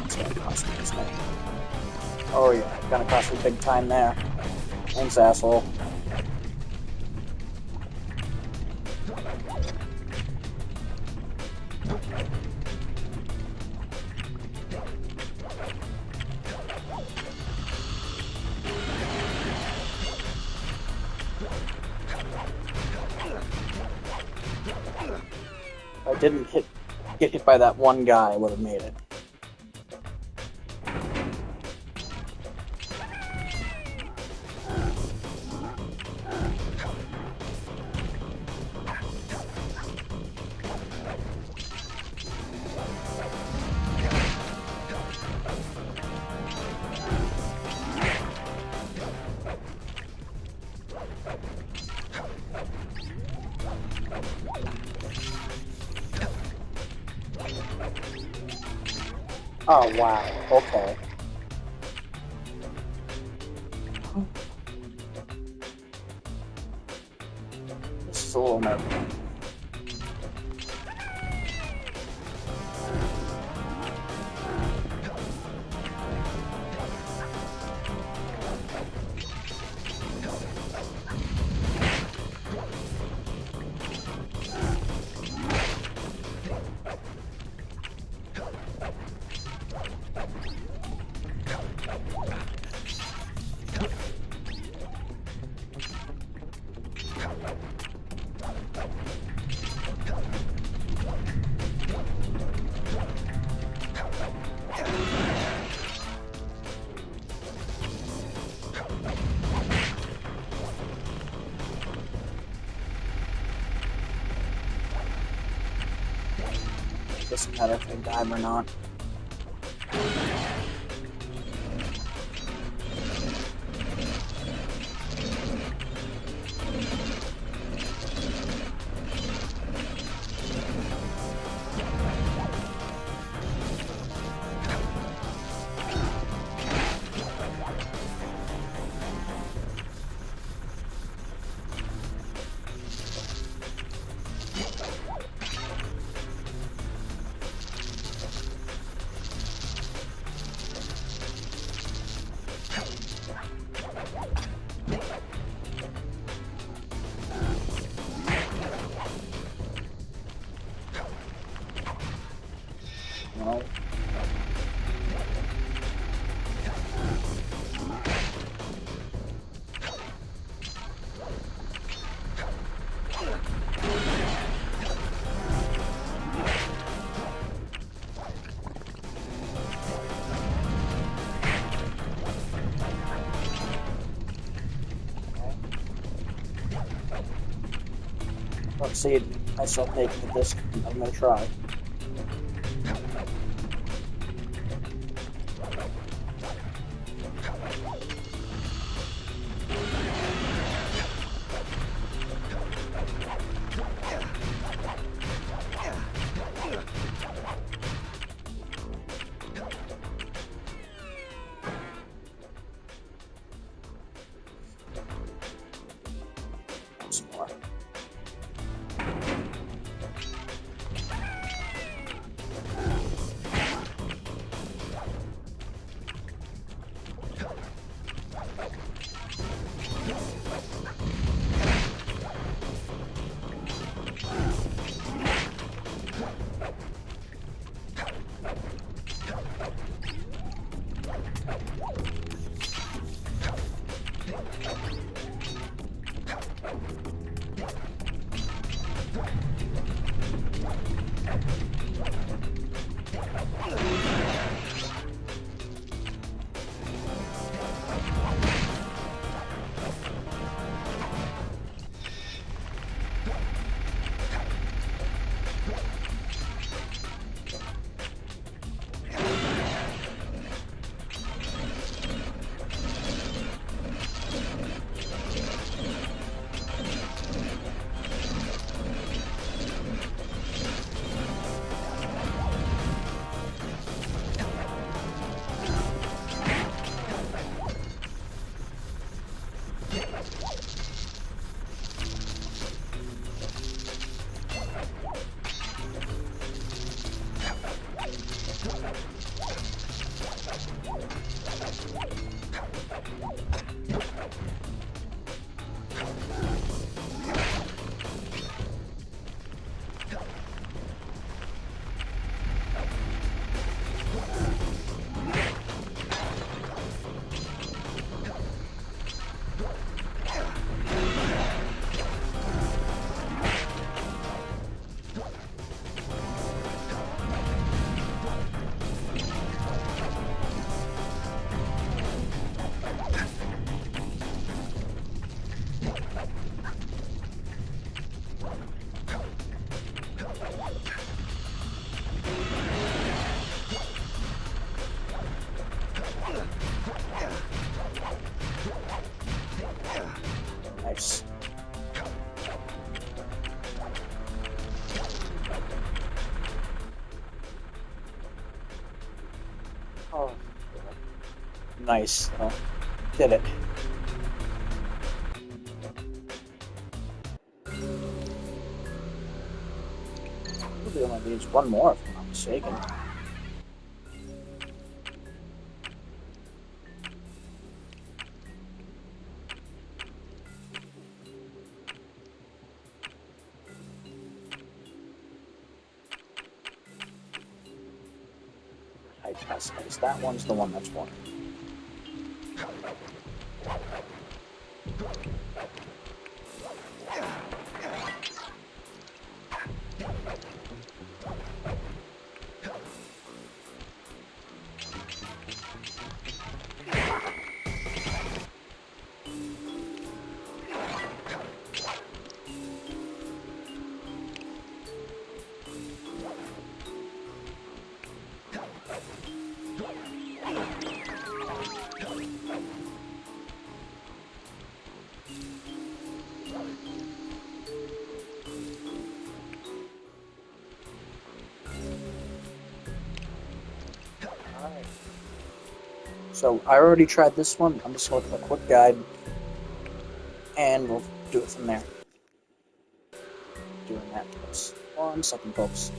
A: It's gonna cost me this money. Oh yeah, gonna cost me big time there. Thanks, asshole. If I didn't get hit by that one guy, I would have made it. Oh, wow. Okay. This is a little nervous. Doesn't matter if I dive or not. No. Let's see myself making a disc. I'm gonna try. Once more. Oh, nice. Oh, did it. Probably only needs one more, if I'm not mistaken. Nice. That one's the one that's one. So I already tried this one. I'm just looking at a quick guide, and we'll do it from there. Doing that. Just 1 second, folks.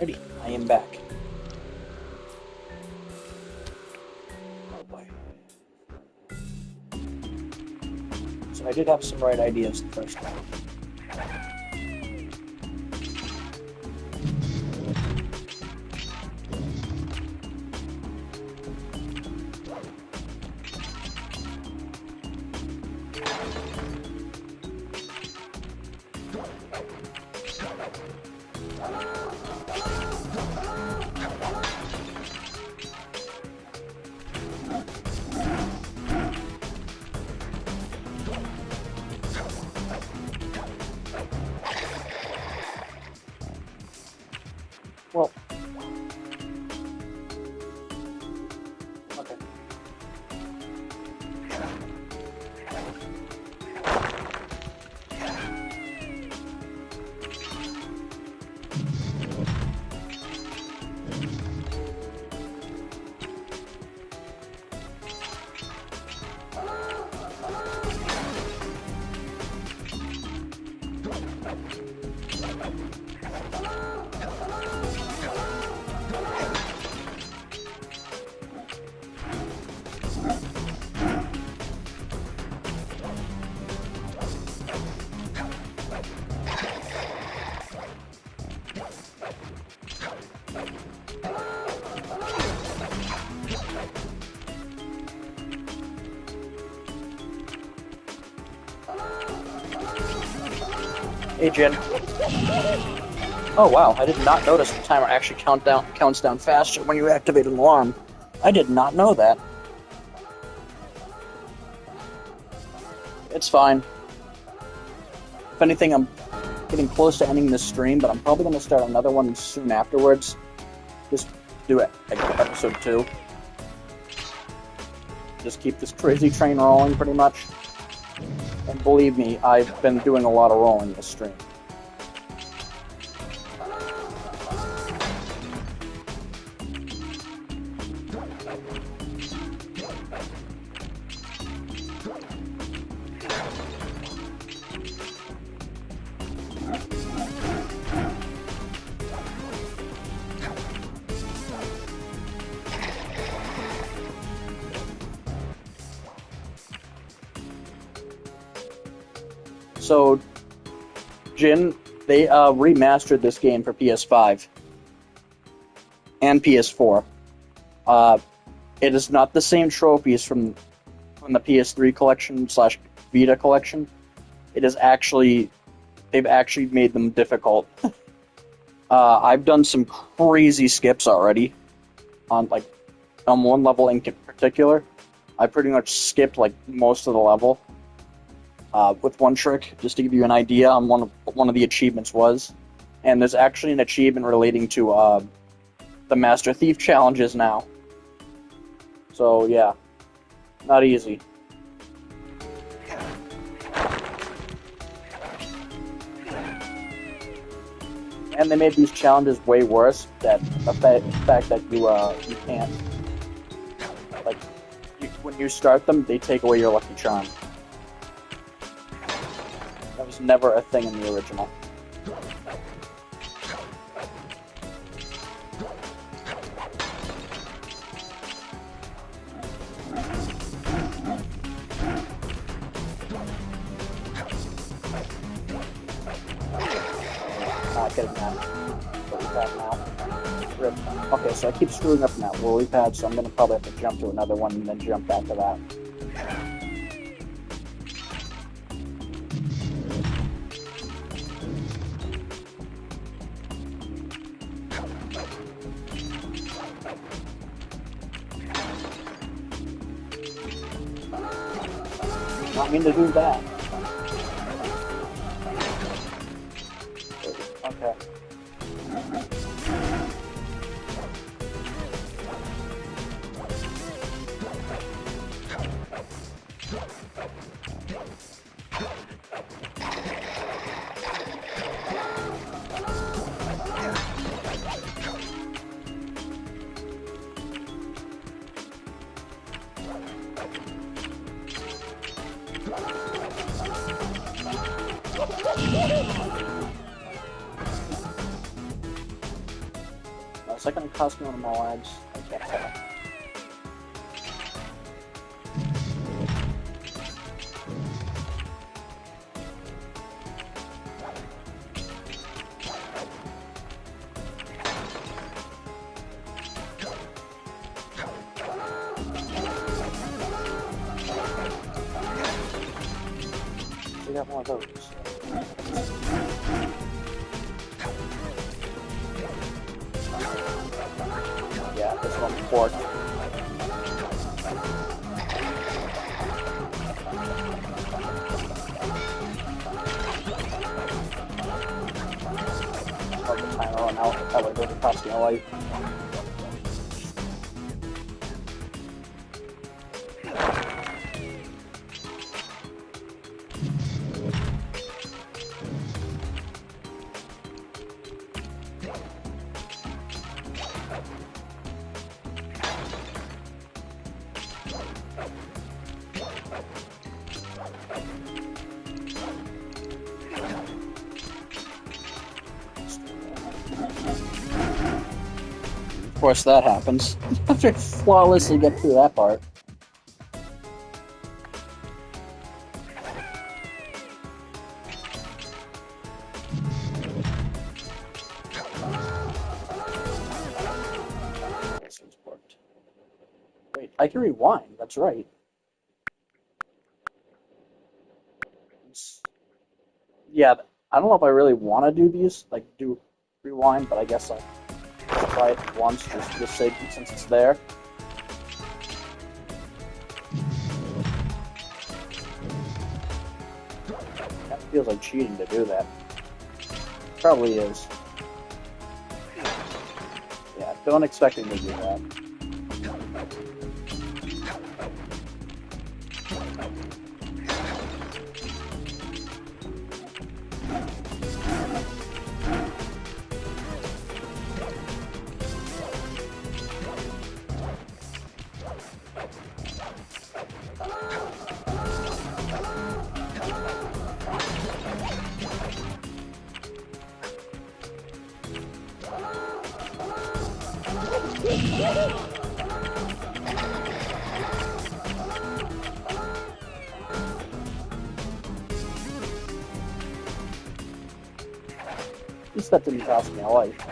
A: Alrighty, I am back. Oh boy. So I did have some right ideas the first time. Hey, Jen. Oh wow, I did not notice the timer actually counts down faster when you activate an alarm. I did not know that. It's fine. If anything, I'm getting close to ending this stream, but I'm probably going to start another one soon afterwards. Just do it, like episode 2. Just keep this crazy train rolling, pretty much. And believe me, I've been doing a lot of rolling this stream. So, Jin, they remastered this game for PS5 and PS4. It is not the same trophies from the PS3 collection / Vita collection. It is actually, they've actually made them difficult. I've done some crazy skips already on one level in particular. I pretty much skipped most of the level. With one trick, just to give you an idea on one of the achievements was. And there's actually an achievement relating to the Master Thief challenges now. So yeah, not easy. And they made these challenges way worse. That the fact that you can't when you start them, they take away your lucky charm. That was never a thing in the original. Not getting that lily pad now. Rip. Okay, so I keep screwing up in that lily pad, so I'm gonna probably have to jump to another one and then jump back to that. Not mean to do that. Okay. Is that going to cost me one of my lives? I can't tell. We got one of those. Yeah, this one's pork. Let the timer run out. That way it doesn't cost me a life. Of course that happens. After flawlessly get through that part. Wait, I can rewind, that's right. Yeah, I don't know if I really want to do these, like do rewind, but I guess I'll try it once just for the sake since it's there. That feels like cheating to do that. Probably is. Yeah, don't expect me to do that. At least that didn't cost me a life.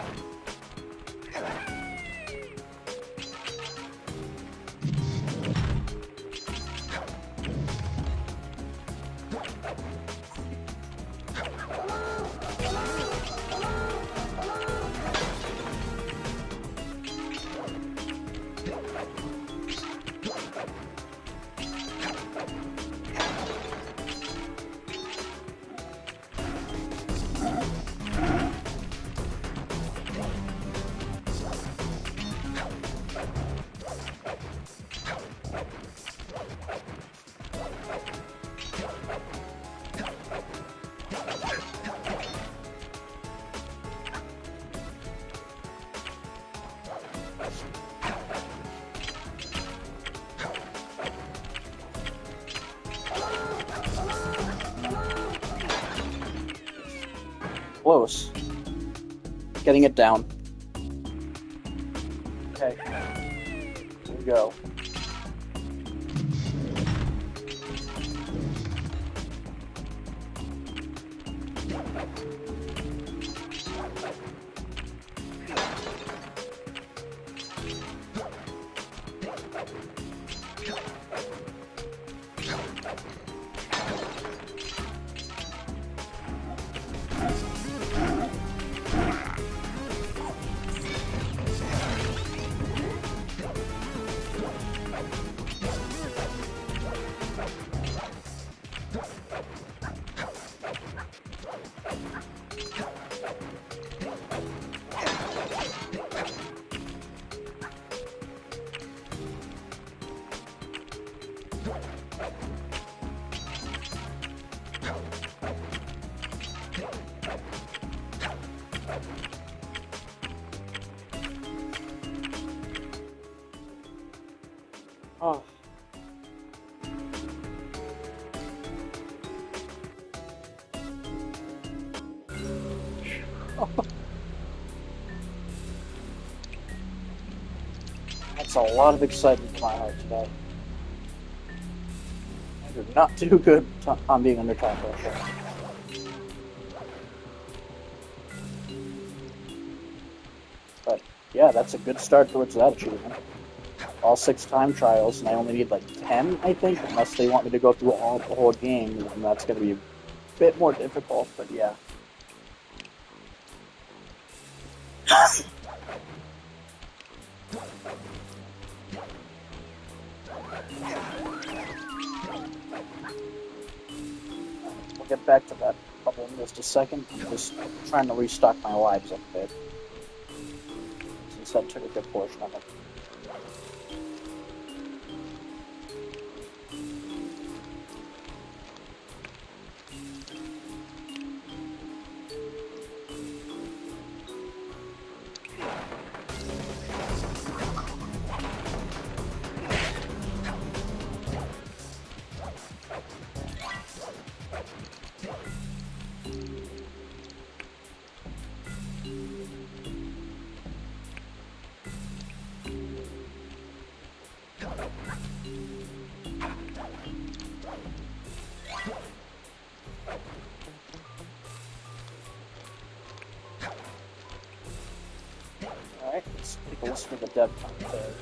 A: Close. Getting it down. Okay. Here we go. Oh. That's a lot of excitement in my heart today. I did not do good on being under time pressure. But yeah, that's a good start towards that achievement. All 6 time trials, and I only need like 10, I think, unless they want me to go through the whole game, and that's going to be a bit more difficult, but yeah. We'll get back to that bubble in just a second. I'm just trying to restock my lives up a bit, since that took a good portion of it. Alright, let's take a listen to the dev commentary.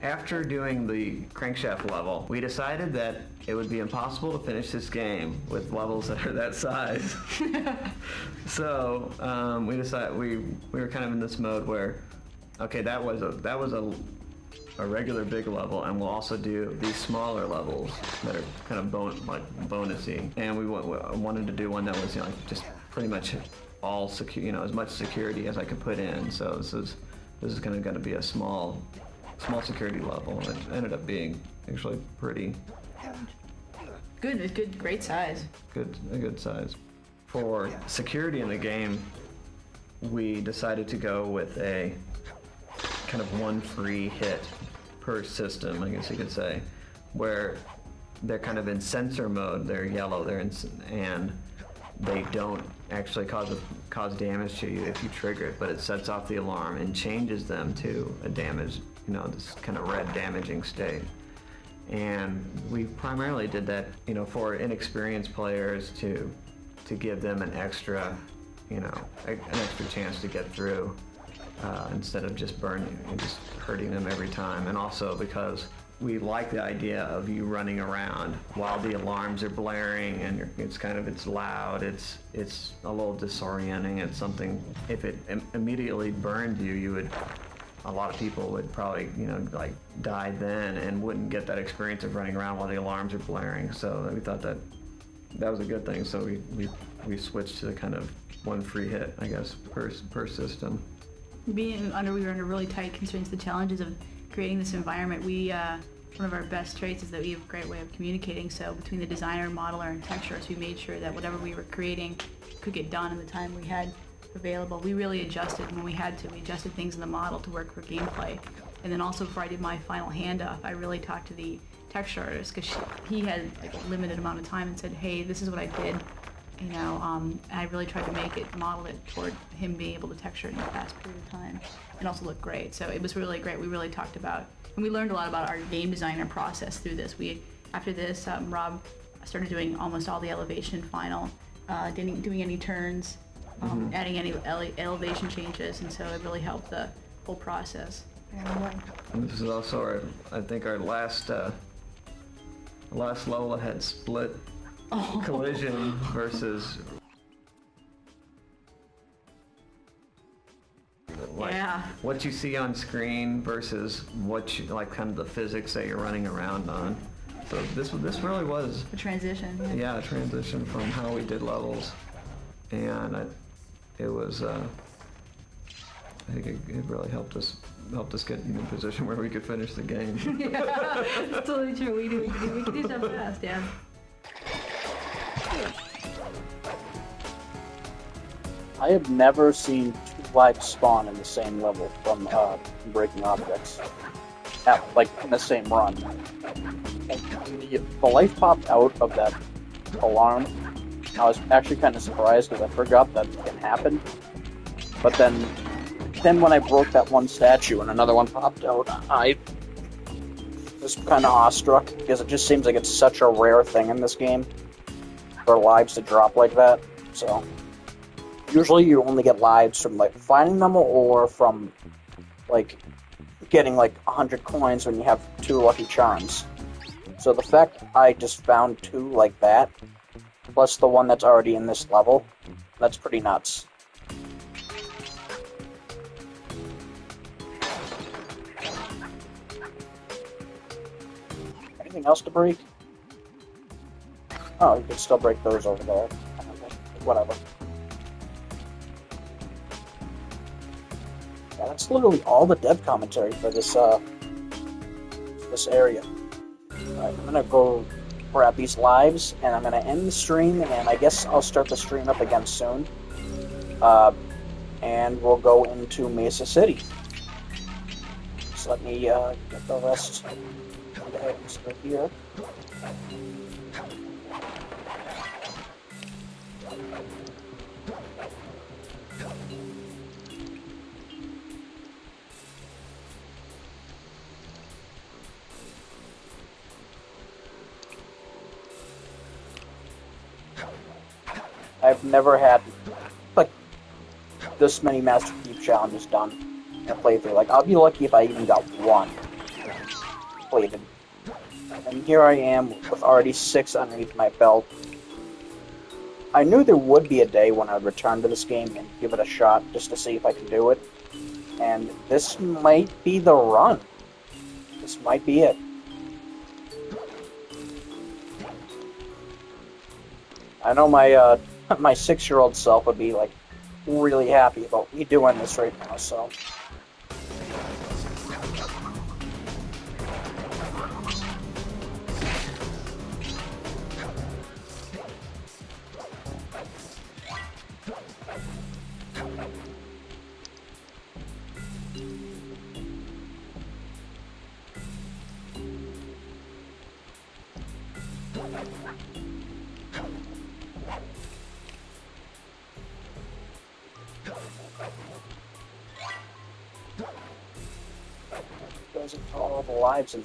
L: After doing the crankshaft level, we decided that it would be impossible to finish this game with levels that are that size. So we decided we were kind of in this mode where, okay, that was a regular big level, and we'll also do these smaller levels that are kind of bonusy. And we wanted to do one that was, you know, like just pretty much all secure, you know, as much security as I could put in. So this is kind of going to be a small security level, and it ended up being actually pretty
Q: good, great size.
L: A good size. For security in the game, we decided to go with a kind of one free hit per system, I guess you could say, where they're kind of in sensor mode. They're yellow. And they don't actually cause damage to you if you trigger it, but it sets off the alarm and changes them to a damage, you know, this kind of red damaging state. And we primarily did that, you know, for inexperienced players to give them an extra, you know, an extra chance to get through instead of just burning and just hurting them every time. And also because we like the idea of you running around while the alarms are blaring, and it's loud, it's a little disorienting. It's something, if it immediately burned you, a lot of people would probably, you know, like die then and wouldn't get that experience of running around while the alarms are blaring. So we thought that was a good thing. So we switched to the kind of one free hit, I guess, per system.
Q: We were under really tight constraints. The challenges of creating this environment, one of our best traits is that we have a great way of communicating. So between the designer, modeler, and texturers, we made sure that whatever we were creating could get done in the time we had available. We really adjusted when we had to. We adjusted things in the model to work for gameplay. And then also before I did my final handoff, I really talked to the texture artist, because he had like a limited amount of time and said, hey, this is what I did. You know, and I really tried to model it toward him being able to texture it in a fast period of time and also look great. So it was really great. We really talked about, and we learned a lot about our game designer process through this. After this, Rob started doing almost all the elevation final, doing any turns, adding any elevation changes, and so it really helped the whole process.
L: And this is also I think our last level that had split collision versus what you see on screen versus what you like, kind of the physics that you're running around on. So this really was
Q: a transition.
L: Yeah, a transition from how we did levels, and it was. I think it really helped us get in a position where we could finish the game.
Q: Yeah, it's totally true. We could do stuff fast, yeah.
A: I have never seen two lives spawn in the same level from breaking objects, in the same run. And the life popped out of that alarm. I was actually kind of surprised because I forgot that can happen. But then when I broke that one statue and another one popped out, I was kind of awestruck because it just seems like it's such a rare thing in this game for lives to drop like that. So usually you only get lives from like finding them or from like getting like 100 coins when you have 2 lucky charms. So the fact I just found 2 like that, plus the one that's already in this level, that's pretty nuts. Anything else to break? Oh, you can still break those over there. Whatever. Yeah, that's literally all the dev commentary for this this area. Alright, I'm gonna go grab these lives, and I'm gonna end the stream, and I guess I'll start the stream up again soon. And we'll go into Mesa City. So let me get the rest of the items right here. I've never had, like, this many Master Thief challenges done in a playthrough. Like, I'll be lucky if I even got one completed. And here I am with already 6 underneath my belt. I knew there would be a day when I'd return to this game and give it a shot just to see if I can do it. And this might be the run. This might be it. I know my my 6-year-old self would be like really happy about me doing this right now, so. Goes into all the lives in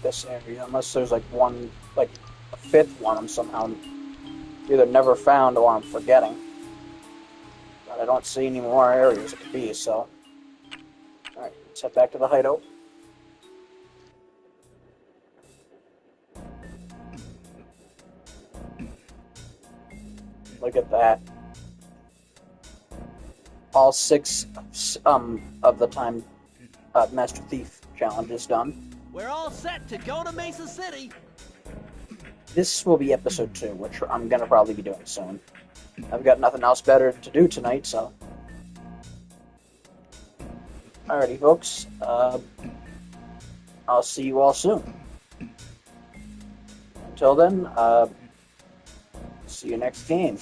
A: this area, unless there's like one, like a 5th one I'm somehow either never found or I'm forgetting. But I don't see any more areas it could be, so. Alright, let's head back to the hideout. Look at that. All 6 of the time Master Thief challenge is done.
I: We're all set to go to Mesa City.
A: This will be episode 2, which I'm gonna probably be doing soon. I've got nothing else better to do tonight, so. Alrighty, folks. I'll see you all soon. Until then, see you next game.